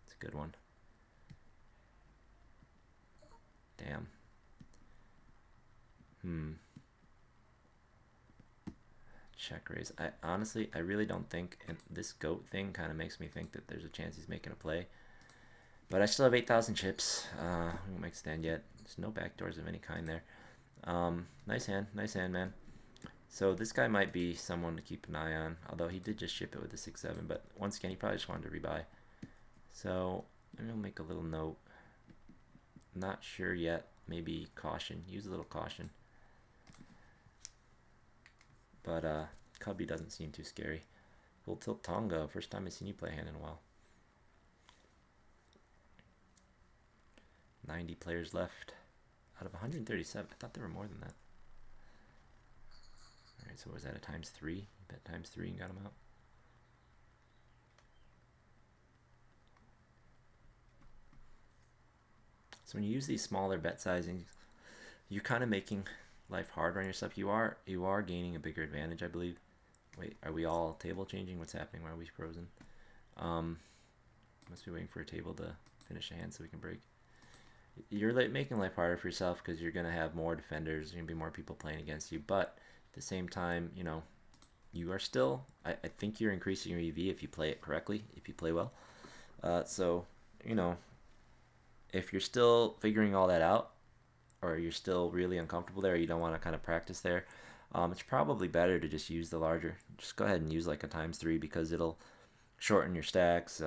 It's a good one. Damn. Check raise. I honestly, I really don't think, and this goat thing kind of makes me think that there's a chance he's making a play. But I still have 8,000 chips. We won't make stand yet. There's no backdoors of any kind there. Nice hand, man. So this guy might be someone to keep an eye on, although he did just ship it with a 6-7, but once again, he probably just wanted to rebuy. So I'm going to make a little note. Not sure yet. Maybe caution. Use a little caution. But Cubby doesn't seem too scary. Full tilt Tonga. First time I've seen you play a hand in a while. 90 players left out of 137. I thought there were more than that. Alright, so was that a ×3? You bet ×3 and got him out. So when you use these smaller bet sizings, you're kind of making life harder on yourself. You are gaining a bigger advantage, I believe. Wait, are we all table changing? What's happening? Why are we frozen? Must be waiting for a table to finish a hand so we can break. You're making life harder for yourself because you're going to have more defenders. There's going to be more people playing against you. But at the same time, you are still, I think you're increasing your EV if you play it correctly, if you play well. So, if you're still figuring all that out, or you're still really uncomfortable there, or you don't want to kind of practice there, it's probably better to just use the larger. Just go ahead and use like a ×3 because it'll shorten your stacks.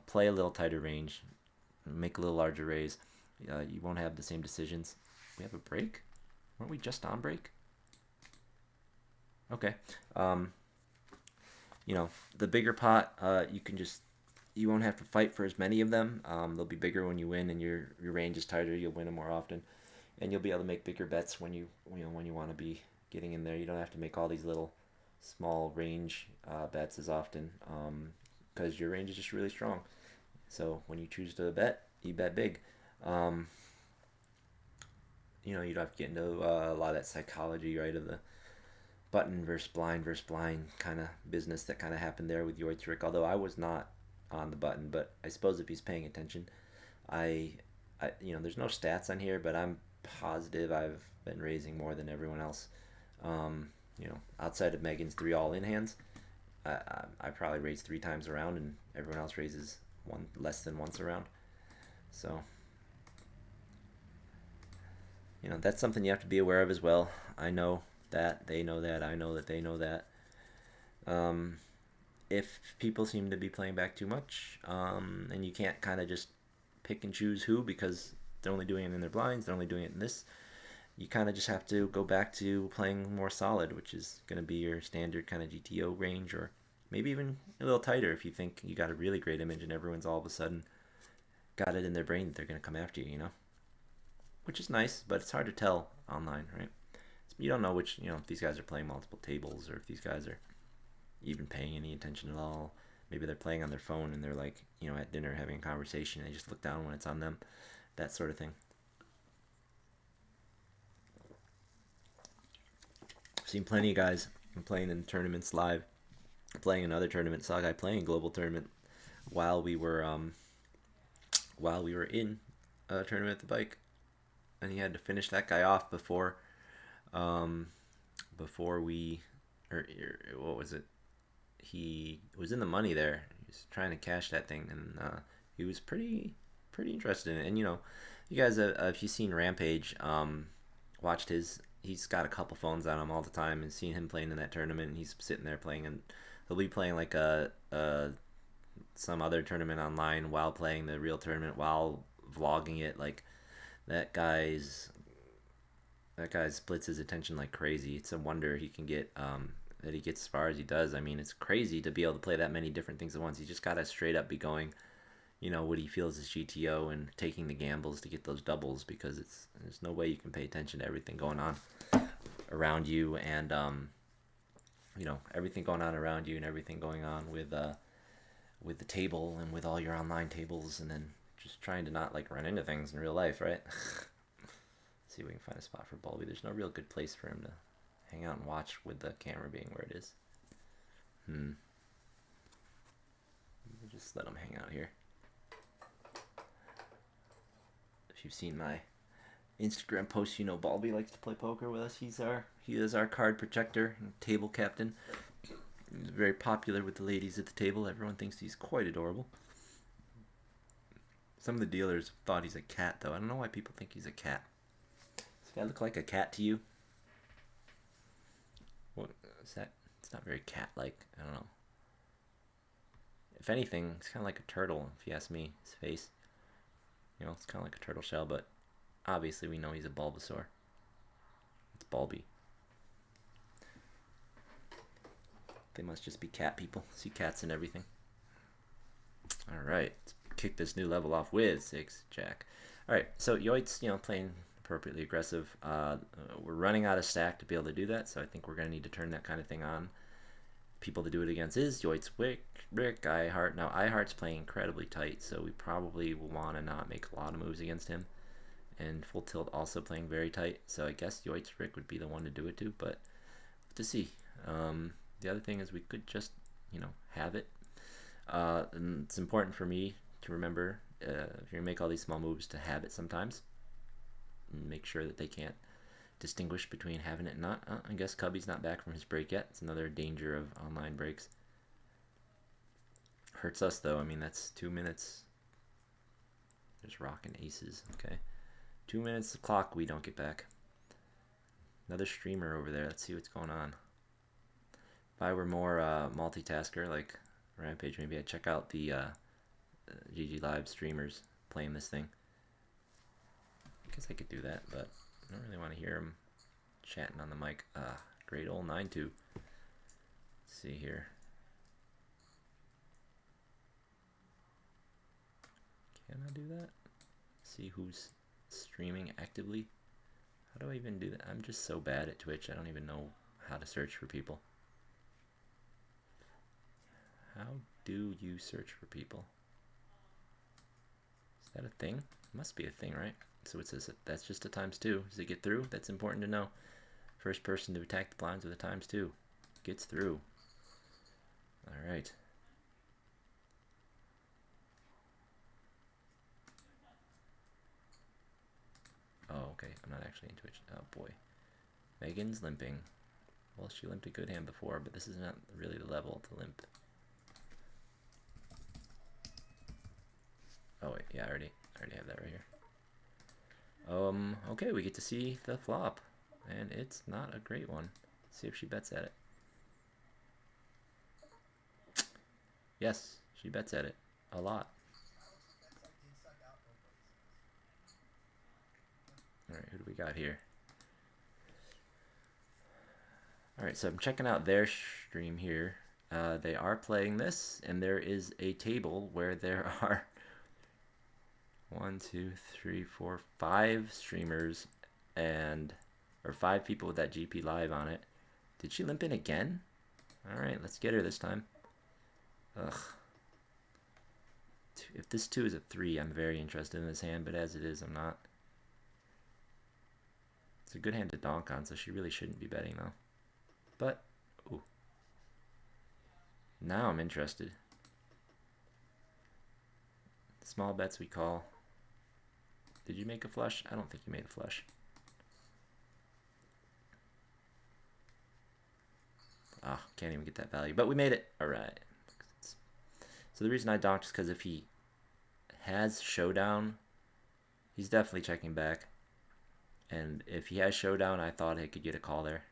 Play a little tighter range, make a little larger raise. You won't have the same decisions. We have a break? Weren't we just on break? Okay. The bigger pot, you won't have to fight for as many of them. They'll be bigger when you win, and your range is tighter. You'll win them more often, and you'll be able to make bigger bets when you want to be getting in there. You don't have to make all these little small range bets as often because your range is just really strong. So when you choose to bet, you bet big. You don't have to get into a lot of that psychology, right, of the button versus blind kind of business that kind of happened there with Yoitzrick, although I was not on the button, but I suppose if he's paying attention, I there's no stats on here, but I'm positive I've been raising more than everyone else. Outside of Megan's 3 all-in hands, I probably raise 3 times around, and everyone else raises less than once around. So, that's something you have to be aware of as well. I know that, they know that, I know that they know that. If people seem to be playing back too much, and you can't kind of just pick and choose who because they're only doing it in their blinds, they're only doing it in this, you kind of just have to go back to playing more solid, which is going to be your standard kind of GTO range, or maybe even a little tighter if you think you got a really great image and everyone's all of a sudden got it in their brain that they're going to come after you, which is nice, but it's hard to tell online, right? You don't know which, if these guys are playing multiple tables or if these guys are even paying any attention at all. Maybe they're playing on their phone and they're like, at dinner having a conversation, and they just look down when it's on them, that sort of thing. I've seen plenty of guys playing in tournaments live playing another tournament. Saw a guy playing a global tournament while we were in a tournament at the bike, and he had to finish that guy off um, before we or what was it? He was in the money there. He was trying to cash that thing, and he was pretty interested in it. And you guys, if you've seen Rampage, watched his. He's got a couple phones on him all the time, and seen him playing in that tournament. And he's sitting there playing, and he'll be playing like a some other tournament online while playing the real tournament while vlogging it. Like that guy's that guy splits his attention like crazy. It's a wonder he can get that he gets as far as he does. I mean, it's crazy to be able to play that many different things at once. He just gotta straight up be going, what he feels is GTO and taking the gambles to get those doubles because there's no way you can pay attention to everything going on around you and everything going on around you and everything going on with the table and with all your online tables and then just trying to not like run into things in real life, right? See if we can find a spot for Bulby. There's no real good place for him to hang out and watch with the camera being where it is. We'll just let him hang out here. If you've seen my Instagram post, Bulby likes to play poker with us. He is our card protector and table captain. He's very popular with the ladies at the table. Everyone thinks he's quite adorable. Some of the dealers thought he's a cat, though. I don't know why people think he's a cat. Does that look like a cat to you? What is that? It's not very cat-like. I don't know. If anything, it's kind of like a turtle, if you ask me. His face. It's kind of like a turtle shell, but obviously we know he's a Bulbasaur. It's Bulby. They must just be cat people. See cats and everything. Alright, let's kick this new level off with 6 Jack. Alright, so Yoit's, playing appropriately aggressive. We're running out of stack to be able to do that, so I think we're going to need to turn that kind of thing on. People to do it against is Yoit's, Rick, iHeart. Now, iHeart's playing incredibly tight, so we probably will want to not make a lot of moves against him. And Full Tilt also playing very tight, so I guess Yoit's Rick would be the one to do it to, but to see. The other thing is we could just, have it. And it's important for me to remember, if you're going to make all these small moves, to have it sometimes. And make sure that they can't distinguish between having it and not. I guess Cubby's not back from his break yet. It's another danger of online breaks. Hurts us, though. I mean, that's 2 minutes. There's rocking aces. Okay. 2 minutes the clock we don't get back. Another streamer over there. Let's see what's going on. If I were more multitasker like Rampage, maybe I'd check out the GG Live streamers playing this thing. I guess I could do that, but I don't really want to hear him chatting on the mic. Great old 9-2. Let's see here. Can I do that? See who's streaming actively. How do I even do that? I'm just so bad at Twitch. I don't even know how to search for people. How do you search for people? Is that a thing? It must be a thing, right? So it says that's just a ×2. Does it get through? That's important to know. First person to attack the blinds with a ×2. Gets through. Alright. Oh, okay. I'm not actually in Twitch. Oh, boy. Megan's limping. Well, she limped a good hand before, but this is not really the level to limp. Oh, wait. Yeah, I already have that right here. Okay, we get to see the flop. And it's not a great one. Let's see if she bets at it. Yes, she bets at it. A lot. Alright, who do we got here? Alright, so I'm checking out their stream here. They are playing this, and there is a table where there are 1, 2, 3, 4, 5 streamers or 5 people with that GP Live on it. Did she limp in again? Alright, let's get her this time. Ugh. If this 2 is a 3, I'm very interested in this hand, but as it is, I'm not. It's a good hand to donk on, so she really shouldn't be betting, though. But, ooh. Now I'm interested. Small bets we call. Did you make a flush? I don't think you made a flush. Ah, can't even get that value. But we made it. All right. So the reason I donked is because if he has showdown, he's definitely checking back. And if he has showdown, I thought I could get a call there.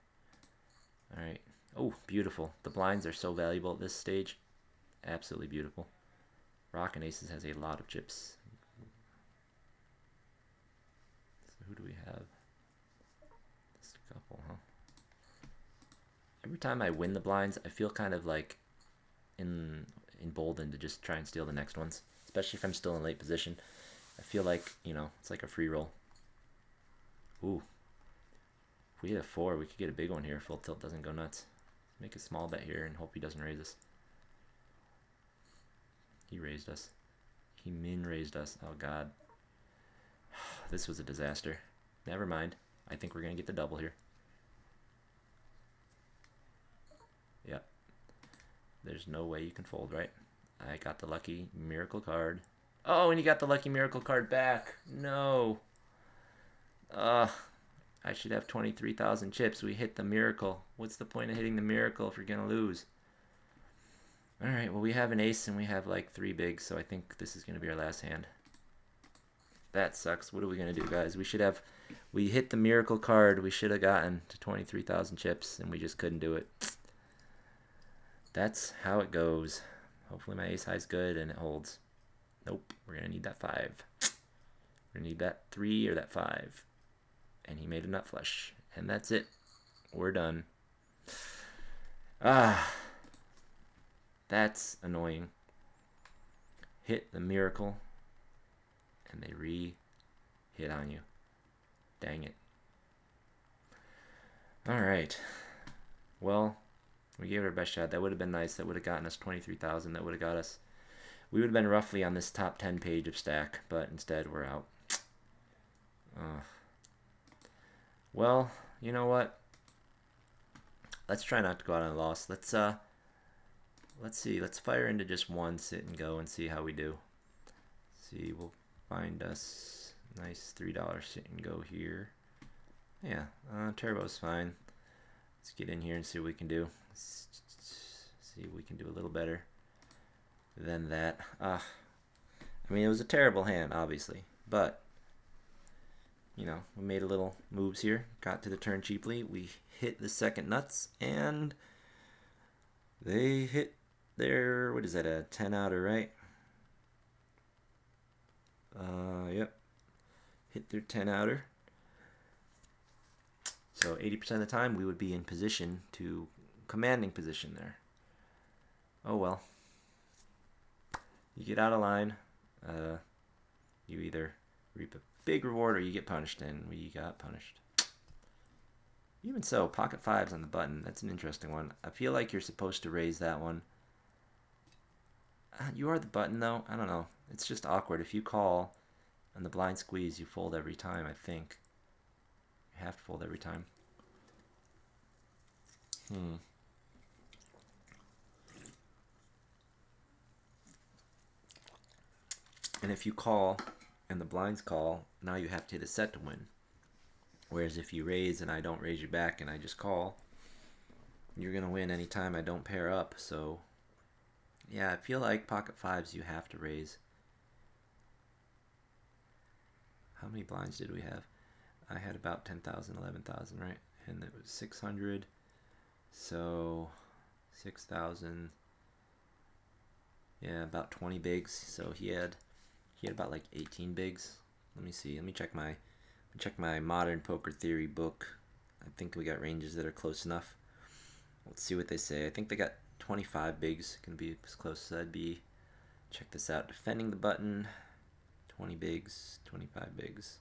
All right. Oh, beautiful. The blinds are so valuable at this stage. Absolutely beautiful. Rockin' Aces has a lot of chips. So who do we have? Just a couple, huh? Every time I win the blinds, I feel kind of like emboldened to just try and steal the next ones. Especially if I'm still in late position. I feel like, you know, it's like a free roll. Ooh. If we hit a 4, we could get a big one here. Full tilt doesn't go nuts. Make a small bet here and hope he doesn't raise us. He raised us. He min-raised us. Oh, God. This was a disaster. Never mind. I think we're going to get the double here. Yep. There's no way you can fold, right? I got the lucky miracle card. Oh, and you got the lucky miracle card back. No. I should have 23,000 chips. We hit the miracle. What's the point of hitting the miracle if you're going to lose? Alright, well, we have an ace and we have like 3 bigs, so I think this is going to be our last hand. That sucks. What are we going to do, guys? We hit the miracle card. We should have gotten to 23,000 chips, and we just couldn't do it. That's how it goes. Hopefully my ace high is good and it holds. Nope, we're going to need that 5. We're going to need that 3 or that 5. And he made a nut flush. And that's it. We're done. Ah. That's annoying. Hit the miracle. And they re-hit on you. Dang it. Alright. Well, we gave it our best shot. That would have been nice. That would have gotten us 23,000. That would have got us... We would have been roughly on this top 10 page of stack. But instead, we're out. Well, you know what? Let's try not to go out on a loss. Let's see. Let's fire into just one sit and go and see how we do. See, we'll find us a nice $3 sit and go here. Yeah, turbo's fine. Let's get in here and see what we can do. See if we can do a little better than that. I mean, it was a terrible hand, obviously, but you know, we made a little moves here, got to the turn cheaply, we hit the second nuts, and they hit their, what is that, a 10 outer, right? Yep, hit their 10 outer. So 80% of the time we would be in position to, commanding position there. Oh well. You get out of line, you either reap a big reward or you get punished, and we got punished. Even so, pocket 5's on the button. That's an interesting one. I feel like you're supposed to raise that one. You are the button, though. I don't know. It's just awkward. If you call and the blind squeeze, you fold every time, I think. You have to fold every time. And if you call and the blinds call, now you have to hit a set to win. Whereas if you raise and I don't raise you back and I just call, you're going to win anytime I don't pair up. So, yeah, I feel like pocket 5's you have to raise. How many blinds did we have? I had about 10,000, 11,000, right? And it was 600. So, 6,000. Yeah, about 20 bigs. So he had about like 18 bigs. Let me see. Let me check my Modern Poker Theory book. I think we got ranges that are close enough. Let's see what they say. I think they got 25 bigs. Gonna be as close as I'd be. Check this out. Defending the button. 20 bigs. 25 bigs.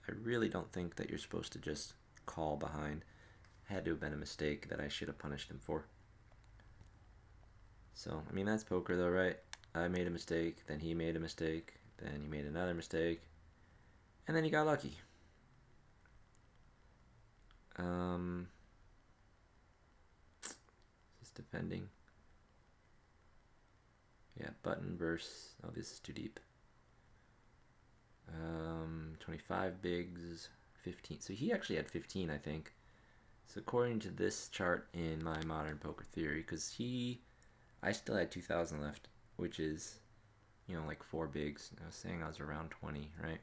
I really don't think that you're supposed to just call behind. Had to have been a mistake that I should have punished him for. So, I mean, that's poker though, right? I made a mistake, then he made a mistake, then he made another mistake, and then he got lucky. Just defending. Yeah, button versus, oh, this is too deep. 25 bigs, 15. So he actually had 15, I think. So according to this chart in my Modern Poker Theory, because I still had 2,000 left, which is, like 4 bigs. I was saying I was around 20, right?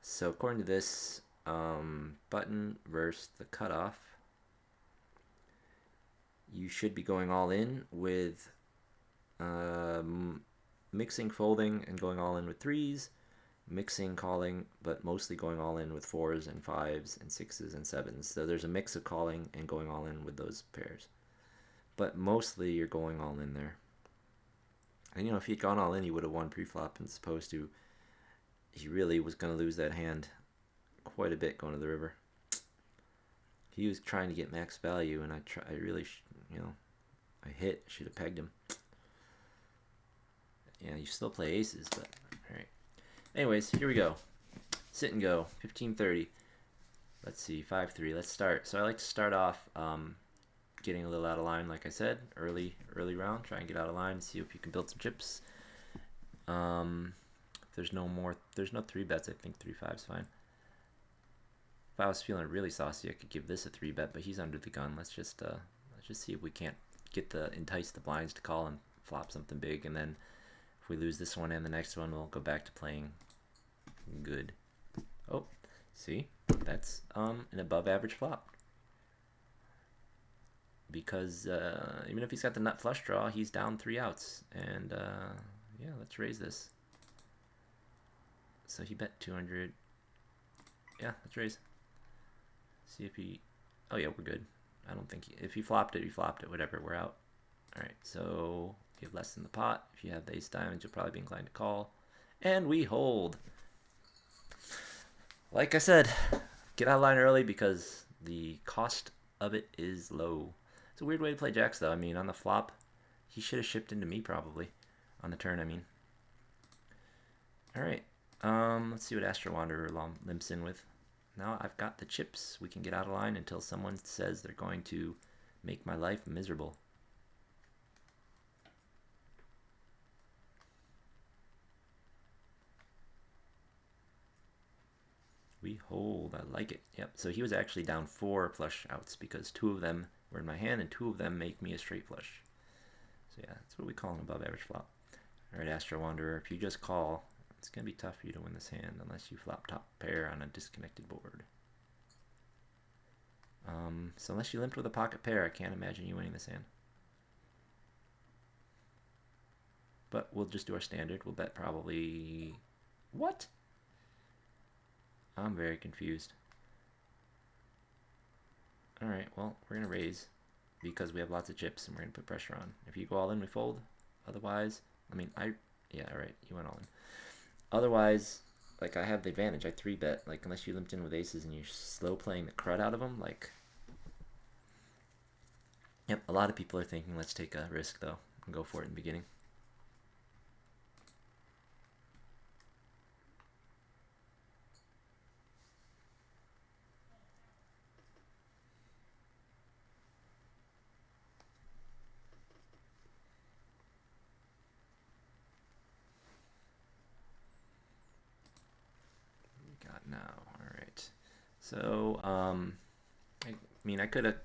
So according to this, button versus the cutoff, you should be going all in with mixing, folding, and going all in with threes, mixing, calling, but mostly going all in with fours and fives and sixes and sevens. So there's a mix of calling and going all in with those pairs. But mostly you're going all in there. And if he'd gone all in, he would have won pre-flop, as opposed to he really was going to lose that hand quite a bit going to the river. He was trying to get max value, and I really, I should have pegged him. Yeah, you still play aces, but all right. Anyways, here we go. Sit and go. 15:30. Let's see, 5-3. Let's start. So I like to start off getting a little out of line, like I said, early round. Try and get out of line, see if you can build some chips. There's no 3-bets. I think 3-5 is fine. If I was feeling really saucy, I could give this a 3-bet, but he's under the gun. Let's just see if we can't entice the blinds to call and flop something big, and then if we lose this one and the next one, we'll go back to playing good. Oh, see, that's an above average flop. Because even if he's got the nut flush draw, he's down 3 outs. And yeah, let's raise this. So he bet 200. Yeah, let's raise. See if he... Oh yeah, we're good. I don't think if he flopped it, whatever, we're out. Alright, so you have less than the pot. If you have the ace diamonds, you'll probably be inclined to call. And we hold. Like I said, get out of line early because the cost of it is low. It's a weird way to play jacks, though. I mean, on the flop, he should have shipped into me, probably. On the turn, I mean. Alright, let's see what Astro Wanderer limps in with. Now I've got the chips. We can get out of line until someone says they're going to make my life miserable. We hold. I like it. Yep, so he was actually down 4 flush outs because 2 of them were in my hand and 2 of them make me a straight flush. So yeah, that's what we call an above average flop. Alright, Astro Wanderer, if you just call, it's going to be tough for you to win this hand unless you flop top pair on a disconnected board. So unless you limped with a pocket pair, I can't imagine you winning this hand. But we'll just do our standard. We'll bet probably... What? I'm very confused. Alright, well, we're going to raise because we have lots of chips and we're going to put pressure on. If you go all in, we fold. Otherwise, yeah, alright, you went all in. Otherwise, like, I have the advantage. I 3-bet. Like, unless you limped in with aces and you're slow playing the crud out of them, like... Yep, a lot of people are thinking, let's take a risk, though, and go for it in the beginning. Now, alright. So, I mean, I could have...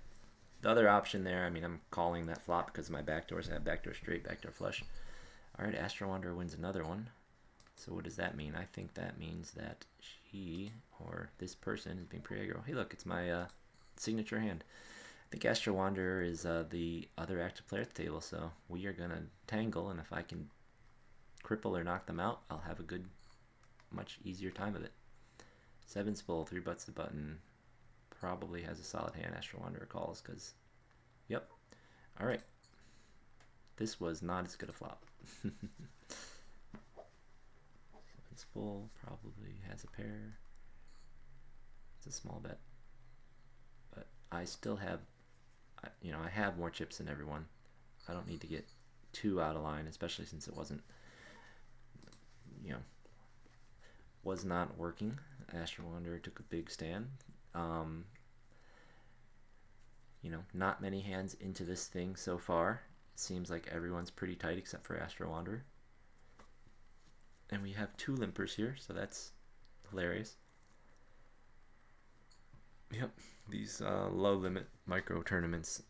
The other option there, I mean, I'm calling that flop because my backdoors have backdoor straight, backdoor flush. Alright, Astro Wanderer wins another one. So what does that mean? I think that means that she, or this person, is being pretty aggro. Hey, look, it's my signature hand. I think Astro Wanderer is the other active player at the table, so we are going to tangle, and if I can cripple or knock them out, I'll have a good, much easier time of it. 7's full, 3 butts the button. Probably has a solid hand. Astro Wanderer calls because, yep. All right. This was not as good a flop. 7's full, probably has a pair. It's a small bet. But I still have, I have more chips than everyone. I don't need to get too out of line, especially since it wasn't, was not working. Astro Wanderer took a big stand. Not many hands into this thing so far, Seems like everyone's pretty tight except for Astro Wanderer. And we have 2 limpers here, so that's hilarious. Yep, these low limit micro tournaments,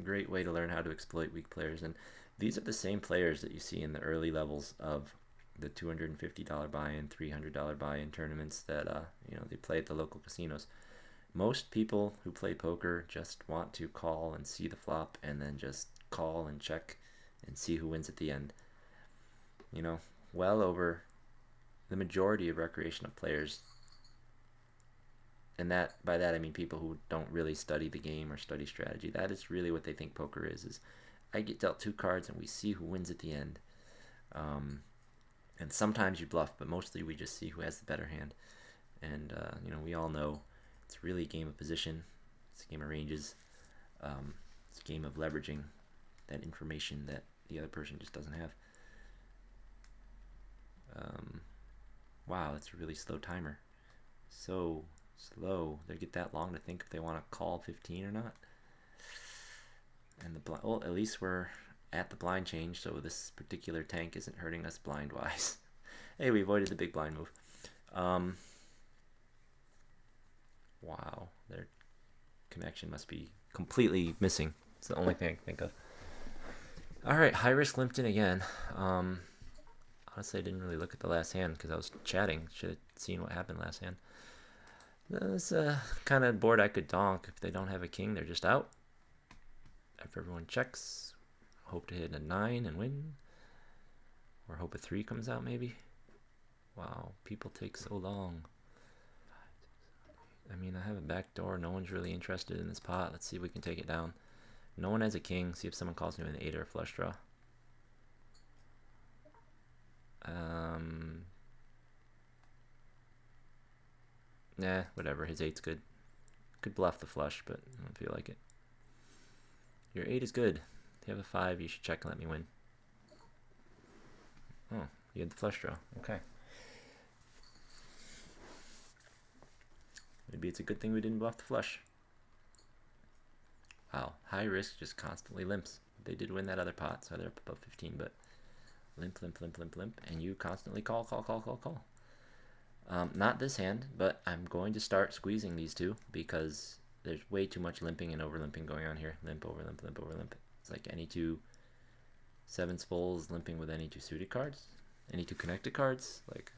great way to learn how to exploit weak players. And these are the same players that you see in the early levels of the $250 buy-in, $300 buy-in tournaments that they play at the local casinos. Most people who play poker just want to call and see the flop and then just call and check and see who wins at the end. Well over the majority of recreational players, and by that I mean people who don't really study the game or study strategy. That is really what they think poker is I get dealt 2 cards and we see who wins at the end. And sometimes you bluff, but mostly we just see who has the better hand. And we all know it's really a game of position. It's a game of ranges. It's a game of leveraging that information that the other person just doesn't have. Wow, that's a really slow timer. So slow. They get that long to think if they want to call 15 or not. And at least we're at the blind change, so this particular tank isn't hurting us blind wise. Hey, we avoided the big blind move. Wow, their connection must be completely missing. It's the only thing I can think of. All right, high risk limped in again. Honestly, I didn't really look at the last hand because I was chatting. Should have seen what happened last hand. This kind of board I could donk. If they don't have a king, they're just out. If everyone checks, hope to hit a 9 and win. Or hope a 3 comes out maybe. Wow, people take so long. I mean, I have a back door. No one's really interested in this pot. Let's see if we can take it down. No one has a king. See if someone calls me with an 8 or a flush draw. Nah, whatever. His 8's good. Could bluff the flush, but I don't feel like it. Your 8 is good. If you have a 5, you should check and let me win. Oh, you had the flush draw. Okay. Maybe it's a good thing we didn't bluff the flush. Wow, high risk just constantly limps. They did win that other pot, so they're up above 15, but limp, limp, limp, limp, limp, and you constantly call, call, call, call, call. Not this hand, but I'm going to start squeezing these 2 because there's way too much limping and over limping going on here. Limp, over limp, limp, over limp. It's like any 2 7 spools limping with any 2 suited cards, any 2 connected cards. Like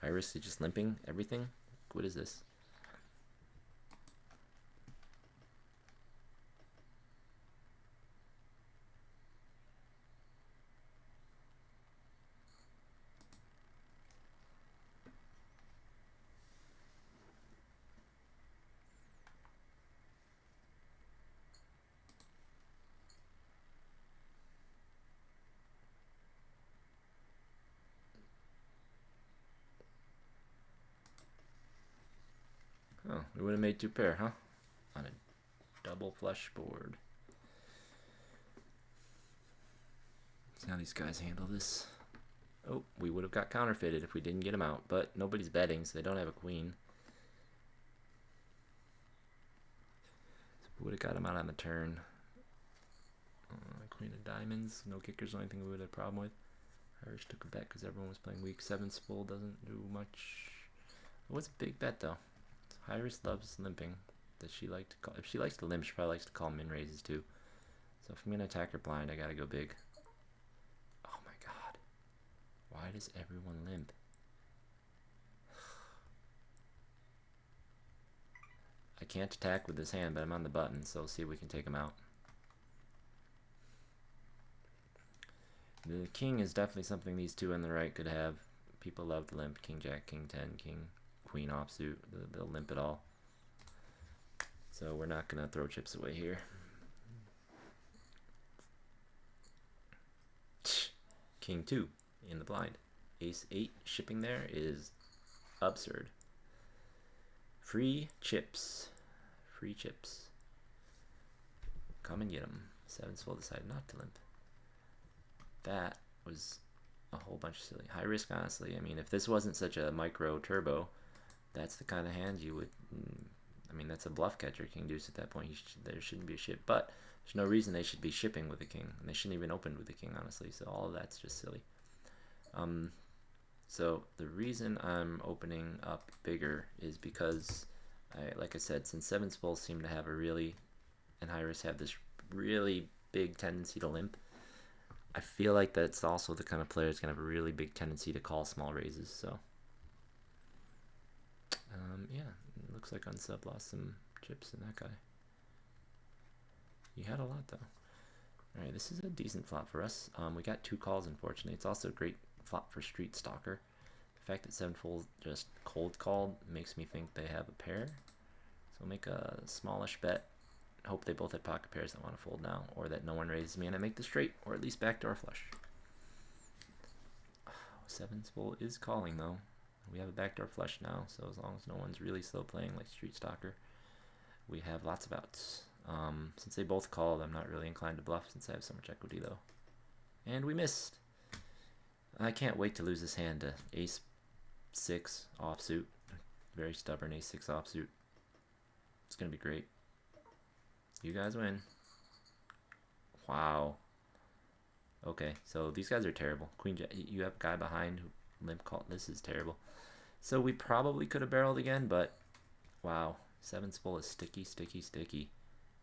high risk is just limping everything. What is this? Oh, we would have made 2 pair, huh? On a double flush board. See how these guys handle this. Oh, we would have got counterfeited if we didn't get him out, but nobody's betting, so they don't have a queen. So we would have got him out on the turn. Queen of diamonds, no kickers, the only thing we would have a problem with. Irish took a bet because everyone was playing weak. 7 spool doesn't do much. It was a big bet though. High risk loves limping. Does she like to call? If she likes to limp, she probably likes to call min raises too. So if I'm gonna attack her blind, I gotta go big. Oh my god. Why does everyone limp? I can't attack with this hand, but I'm on the button, so we'll see if we can take him out. The king is definitely something these 2 on the right could have. People love to limp. King, jack, king 10, king, queen offsuit. They'll limp it all. So we're not going to throw chips away here. King 2 in the blind. Ace 8 shipping there is absurd. Free chips. Free chips. Come and get them. 7 spool decided not to limp. That was a whole bunch of silly. High risk, honestly. I mean, if this wasn't such a micro turbo, that's the kind of hand you would... I mean, that's a bluff catcher, king deuce at that point. There shouldn't be a shit. But There's no reason they should be shipping with the king, and they shouldn't even open with the king, honestly. So all of that's just silly. So the reason I'm opening up bigger is because, like I said, since sevens full seem to have a really, and high risk have this really big tendency to limp, I feel like that's also the kind of player that's going to have a really big tendency to call small raises. So, yeah, it looks like Unsub lost some chips in that guy. He had a lot, though. Alright, this is a decent flop for us. We got 2 calls, unfortunately. It's also a great flop for Street Stalker. The fact that 7 full just cold called makes me think they have a pair. So we'll make a smallish bet. Hope they both have pocket pairs that want to fold now, or that no one raises me and I make the straight, or at least backdoor flush. 7's full is calling, though. We have a backdoor flush now, so as long as no one's really slow playing like Street Stalker, we have lots of outs. Since they both called, I'm not really inclined to bluff since I have so much equity, though. And we missed. I can't wait to lose this hand to ace 6 offsuit. Very stubborn ace 6 offsuit. It's going to be great. You guys win. Wow. Okay, so these guys are terrible. Queen Jack, you have a guy behind who limp called. This is terrible. So we probably could have barreled again, but wow. 7's full is sticky, sticky, sticky.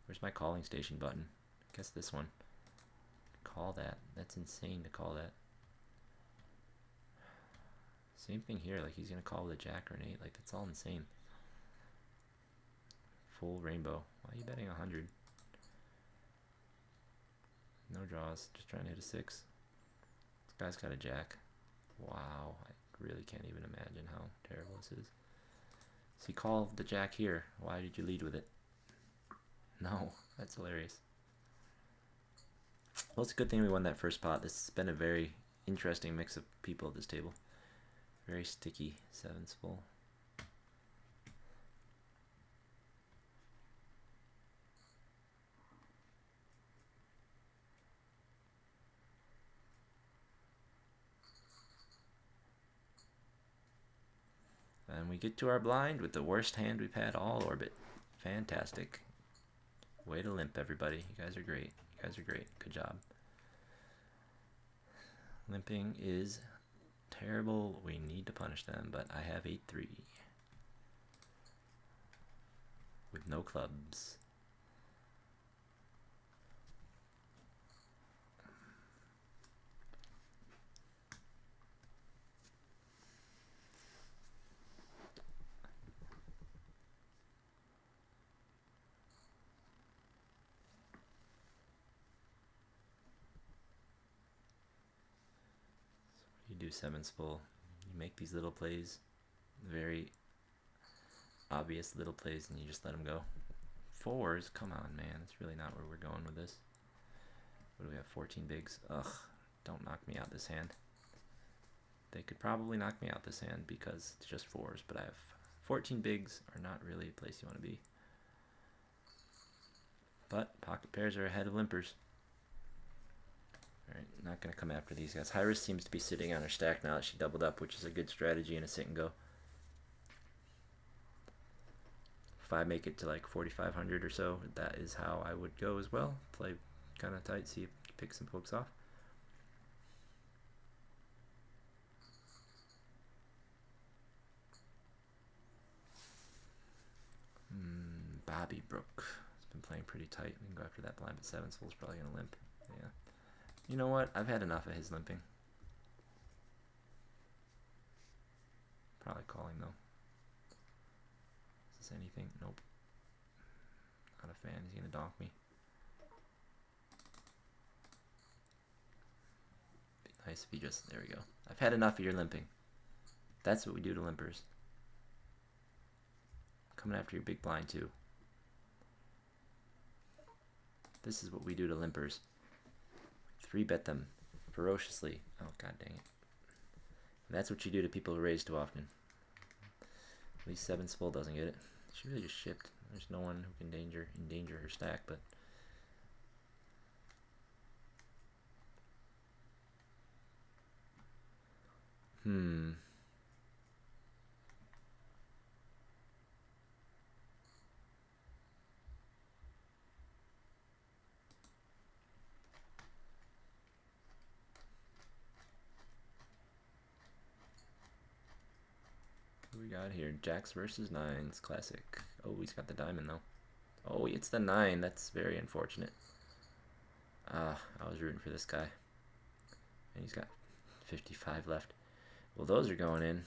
Where's my calling station button? I guess this one. Call that. That's insane to call that. Same thing here. Like, he's going to call with a jack or an 8. Like, that's all insane. Full rainbow. Why are you betting 100? No draws. Just trying to hit a 6. This guy's got a jack. Wow. I really can't even imagine how terrible this is. So he called the jack here. Why did you lead with it? No, that's hilarious. Well, it's a good thing we won that first pot. This has been a very interesting mix of people at this table. Very sticky. 7's full. And we get to our blind with the worst hand we've had all orbit. Fantastic. Way to limp, everybody. You guys are great. You guys are great. Good job. Limping is terrible. We need to punish them, but I have 8-3. With no clubs. You do 7's full. You make these little plays, very obvious little plays, and you just let them go. 4s, come on, man. That's really not where we're going with this. What do we have? 14 bigs. Ugh, don't knock me out this hand. They could probably knock me out this hand because it's just 4s, but I have 14 bigs are not really a place you want to be. But pocket pairs are ahead of limpers. Alright, not going to come after these guys. High risk seems to be sitting on her stack now that she doubled up, which is a good strategy in a sit and go. If I make it to like 4,500 or so, that is how I would go as well. Play kind of tight, see if you pick some folks off. Bobby Brook has been playing pretty tight. We can go after that blind, but 7's full is probably going to limp. Yeah. You know what? I've had enough of his limping. Probably calling, though. Is this anything? Nope. Not a fan. He's going to donk me. Be nice if he just... There we go. I've had enough of your limping. That's what we do to limpers. Coming after your big blind, too. This is what we do to limpers. 3-bet them ferociously. Oh, god dang it. And that's what you do to people who raise too often. At least 7's full doesn't get it. She really just shipped. There's no one who can endanger her stack, but... we got here? Jacks versus nines, classic. Oh, he's got the diamond though. Oh, it's the 9. That's very unfortunate. I was rooting for this guy. And he's got 55 left. Well, those are going in.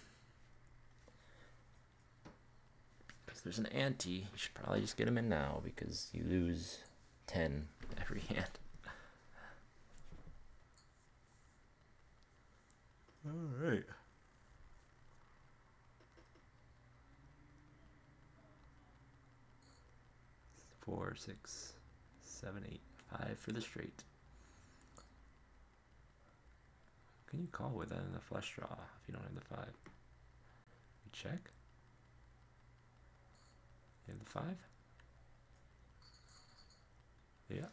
Because there's an ante. You should probably just get him in now because you lose 10 every hand. All right. 4, 6, 7, 8, 5 for the straight. Can you call with that in the flush draw if you don't have the 5? You check. You have the 5? Yeah.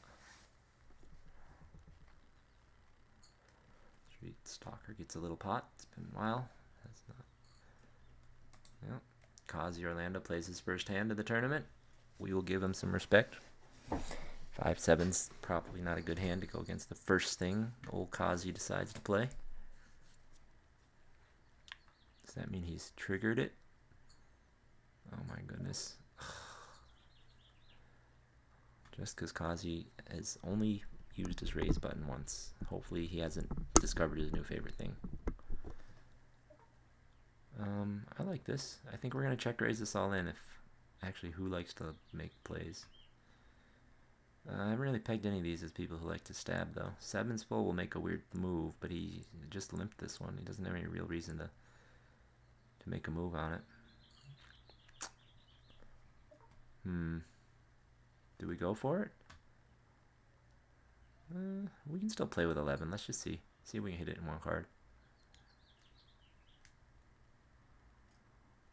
Street Stalker gets a little pot. It's been a while. That's not. Yeah. Kazi Orlando plays his first hand of the tournament. We will give him some respect. 5-7's probably not a good hand to go against the first thing old Kazi decides to play. Does that mean he's triggered it? Oh my goodness. Just because Kazi has only used his raise button once. Hopefully he hasn't discovered his new favorite thing. I like this. I think we're going to check raise this all in. If actually, who likes to make plays? I haven't really pegged any of these as people who like to stab, though. 7's full will make a weird move, but he just limped this one. He doesn't have any real reason to make a move on it. Do we go for it? We can still play with 11. Let's just see. See if we can hit it in one card.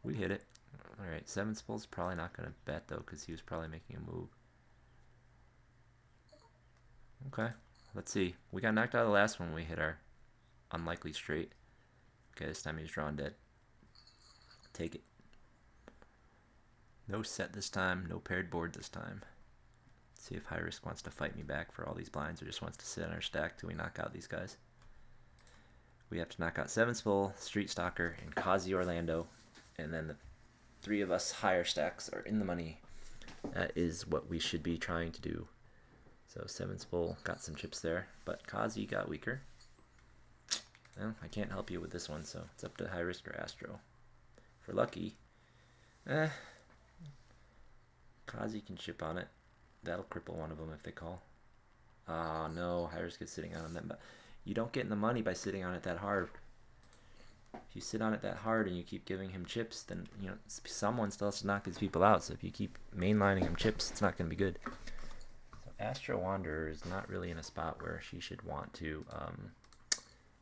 We hit it. Alright, 7's full's probably not going to bet, though, because he was probably making a move. Okay, let's see. We got knocked out of the last one when we hit our unlikely straight. Okay, this time he's drawn dead. Take it. No set this time, no paired board this time. Let's see if High Risk wants to fight me back for all these blinds or just wants to sit on our stack till we knock out these guys. We have to knock out 7's full, Street Stalker, and Kazi Orlando. And then the 3 of us higher stacks are in the money. That is what we should be trying to do. So 7's full, got some chips there, but Kazi got weaker. Well, I can't help you with this one, so it's up to High Risk or Astro. For lucky, Kazi can chip on it. That'll cripple one of them if they call. Ah, no, High Risk is sitting on them, but you don't get in the money by sitting on it that hard. If you sit on it that hard and you keep giving him chips, then someone still has to knock these people out. So if you keep mainlining him chips, it's not going to be good. Astro Wanderer is not really in a spot where she should want to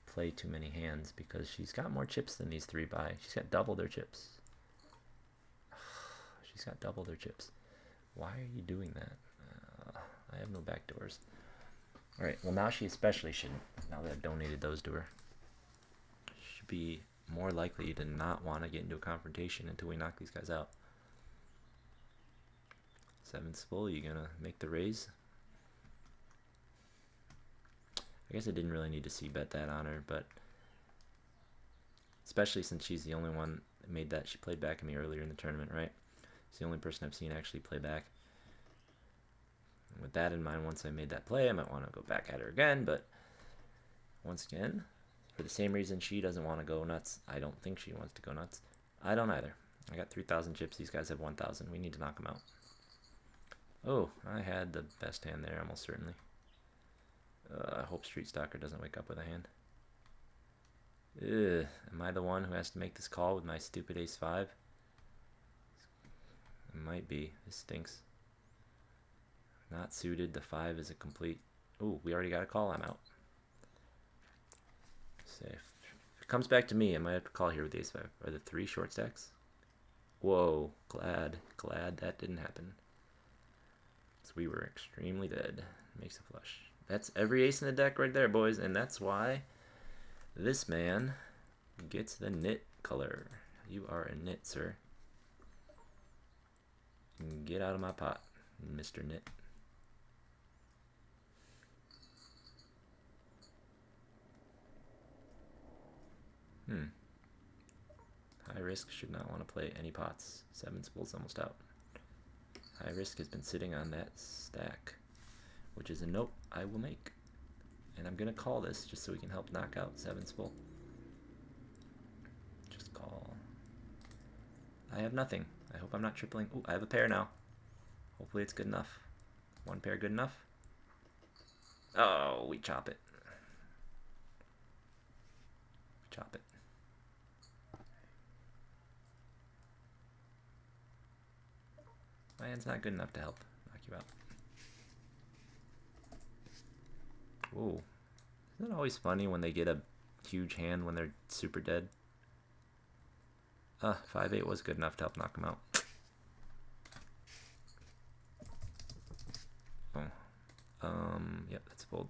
play too many hands because she's got more chips than these 3 buy. She's got double their chips. She's got double their chips. Why are you doing that? I have no backdoors. Alright, well now she especially shouldn't, now that I've donated those to her. She should be more likely to not want to get into a confrontation until we knock these guys out. 7's full, you gonna make the raise? I guess I didn't really need to c-bet that on her, but especially since she's the only one that made that. She played back at me earlier in the tournament, right? She's the only person I've seen actually play back. And with that in mind, once I made that play, I might want to go back at her again, but once again, for the same reason she doesn't want to go nuts, I don't think she wants to go nuts. I don't either. I got 3,000 chips. These guys have 1,000. We need to knock them out. Oh, I had the best hand there, almost certainly. I hope Street Stalker doesn't wake up with a hand. Ugh, am I the one who has to make this call with my stupid ace-5? It might be. This stinks. Not suited. The 5 is a complete... Ooh, we already got a call. I'm out. Safe. If it comes back to me, I might have to call here with the ace-5. Are the 3 short stacks? Whoa, glad that didn't happen. So we were extremely dead. Makes a flush. That's every ace in the deck right there, boys, and that's why this man gets the knit color. You are a knit, sir. Get out of my pot, Mr. Knit. High risk should not want to play any pots. 7 spool's almost out. High risk has been sitting on that stack, which is a note I will make. And I'm going to call this just so we can help knock out 7 spool. Just call. I have nothing. I hope I'm not tripling. Ooh, I have a pair now. Hopefully it's good enough. 1 pair good enough? Oh, we chop it. Chop it. My hand's not good enough to help knock you out. Ooh. Isn't it always funny when they get a huge hand when they're super dead? 5-8 was good enough to help knock them out. Oh. Yep, that's fold.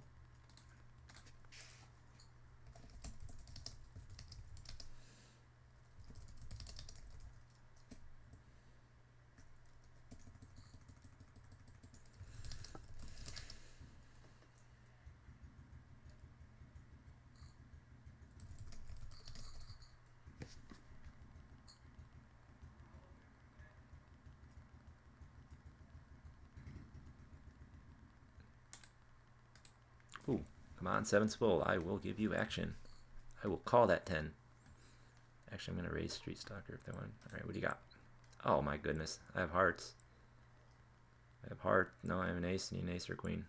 Ooh, come on, 7 spool. I will give you action. I will call that 10. Actually, I'm going to raise Street Stalker if they want. Alright, what do you got? Oh my goodness. I have hearts. I have heart. No, I have an ace. Need an ace or queen.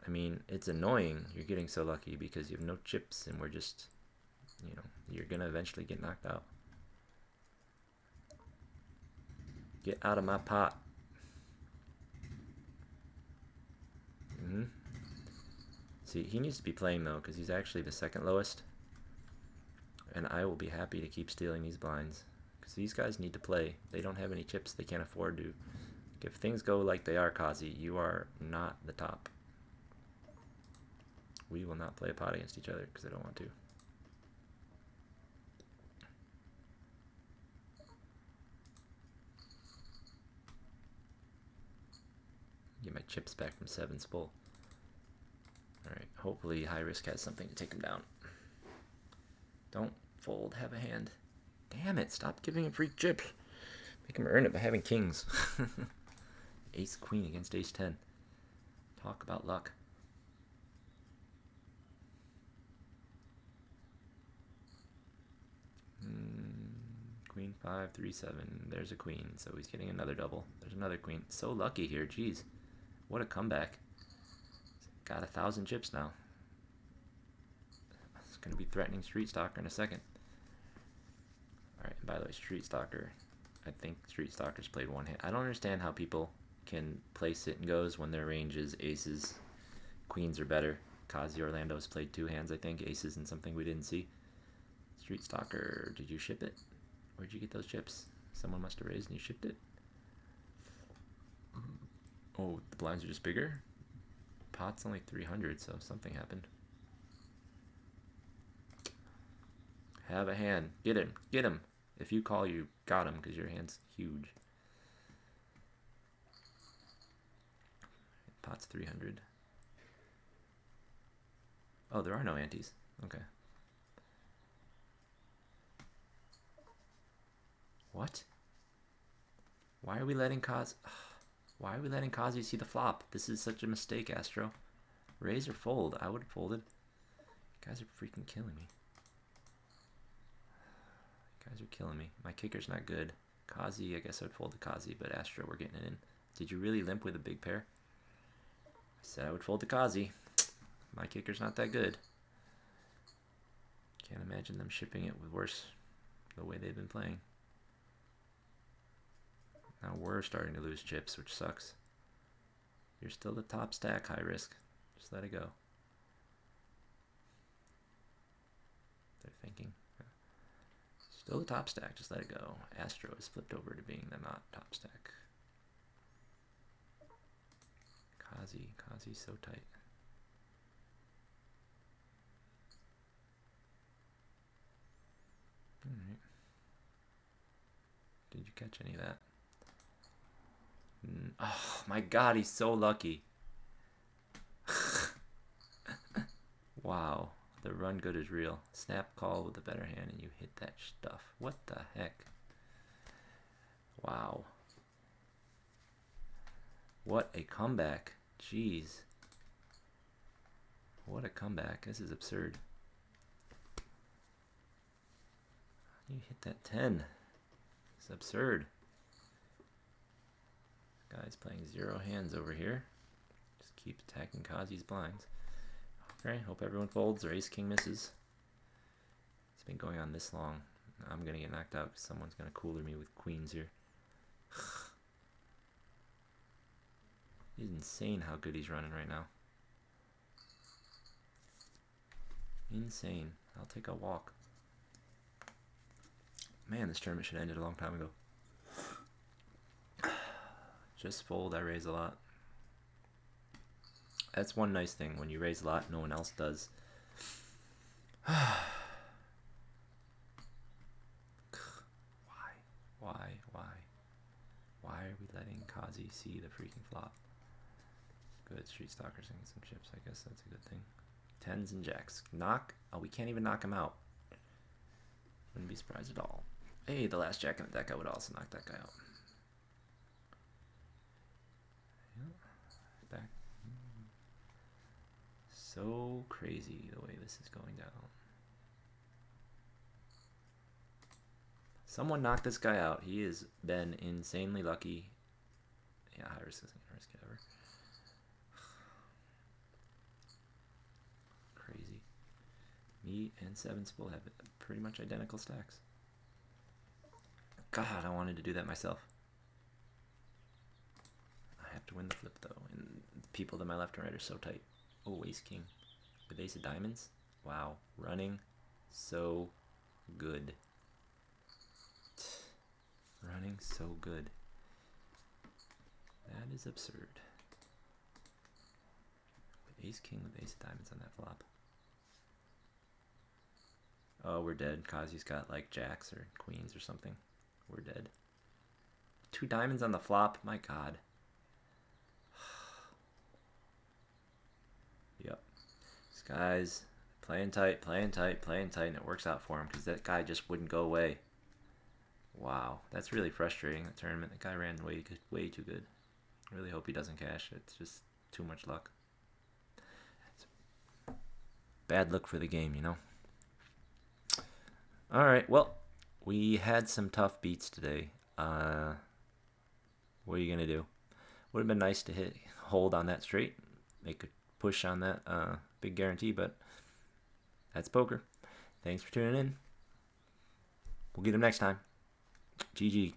I mean, it's annoying. You're getting so lucky because you have no chips and we're just, you know, you're going to eventually get knocked out. Get out of my pot. See, he needs to be playing though because he's actually the 2nd lowest. And I will be happy to keep stealing these blinds because these guys need to play. They don't have any chips. They can't afford to. If things go like they are, Kazi, you are not the top. We will not play a pot against each other because I don't want to. Get my chips back from 7 spool. Alright, hopefully high risk has something to take him down. Don't fold, have a hand. Damn it, stop giving him free chips. Make him earn it by having kings. Ace queen against ace 10. Talk about luck. Queen 5, 3, 7. There's a queen, so he's getting another double. There's another queen. So lucky here, jeez. What a comeback. Got 1,000 chips now. It's going to be threatening Street Stalker in a second. Alright, by the way, Street Stalker. I think Street Stalker's played 1 hand. I don't understand how people can play sit and goes when their range is aces. Queens are better. Kazi Orlando's played 2 hands, I think. Aces and something we didn't see. Street Stalker, did you ship it? Where'd you get those chips? Someone must have raised and you shipped it. Oh, the blinds are just bigger? Pot's only 300, so something happened. Have a hand. Get him. Get him. If you call, you got him because your hand's huge. Pot's 300. Oh, there are no antes. Okay. What? Why are we letting Why are we letting Kazi see the flop? This is such a mistake, Astro. Raise or fold? I would have folded. You guys are freaking killing me. You guys are killing me. My kicker's not good. Kazi, I guess I would fold the Kazi, but Astro, we're getting it in. Did you really limp with a big pair? I said I would fold the Kazi. My kicker's not that good. Can't imagine them shipping it with worse the way they've been playing. Now we're starting to lose chips, which sucks. You're still the top stack, high risk. Just let it go. They're thinking. Still the top stack, just let it go. Astro is flipped over to being the not top stack. Kazi's so tight. Alright. Did you catch any of that? Oh my god, he's so lucky. Wow. The run good is real. Snap call with a better hand and you hit that stuff. What the heck? Wow. What a comeback. Jeez. What a comeback. This is absurd. You hit that 10. It's absurd. Guy's playing 0 hands over here. Just keep attacking Kazi's blinds. Alright, hope everyone folds or ace-king misses. It's been going on this long. I'm going to get knocked out because someone's going to cooler me with queens here. It's insane how good he's running right now. Insane. I'll take a walk. Man, this tournament should have ended a long time ago. Just fold, I raise a lot. That's one nice thing. When you raise a lot, no one else does. Why? Why are we letting Kazi see the freaking flop? Good, Street Stalker's getting some chips. I guess that's a good thing. 10s and jacks. Knock? Oh, we can't even knock him out. Wouldn't be surprised at all. Hey, the last jack in the deck, I would also knock that guy out. Yeah. Back. So crazy the way this is going down. Someone knocked this guy out. He has been insanely lucky. Yeah, high risk isn't gonna risk it ever. Crazy. Me and Seven Spool have pretty much identical stacks. God, I wanted to do that myself. I have to win the flip though, and the people to my left and right are so tight. Oh, ace king with ace of diamonds. Wow, running so good. Running so good. That is absurd. With ace king with ace of diamonds on that flop. Oh, we're dead. Kazi's got like jacks or queens or something. We're dead. 2 diamonds on the flop? My god. Yep. This guy's playing tight, playing tight, playing tight, and it works out for him because that guy just wouldn't go away. Wow, that's really frustrating, the tournament. The guy ran way too good. I really hope he doesn't cash. It's just too much luck. It's bad luck for the game, you know? Alright, well, we had some tough beats today. What are you going to do? Would have been nice to hold on that straight. Make a push on that big guarantee, but that's poker. Thanks for tuning in. We'll get him next time. GG.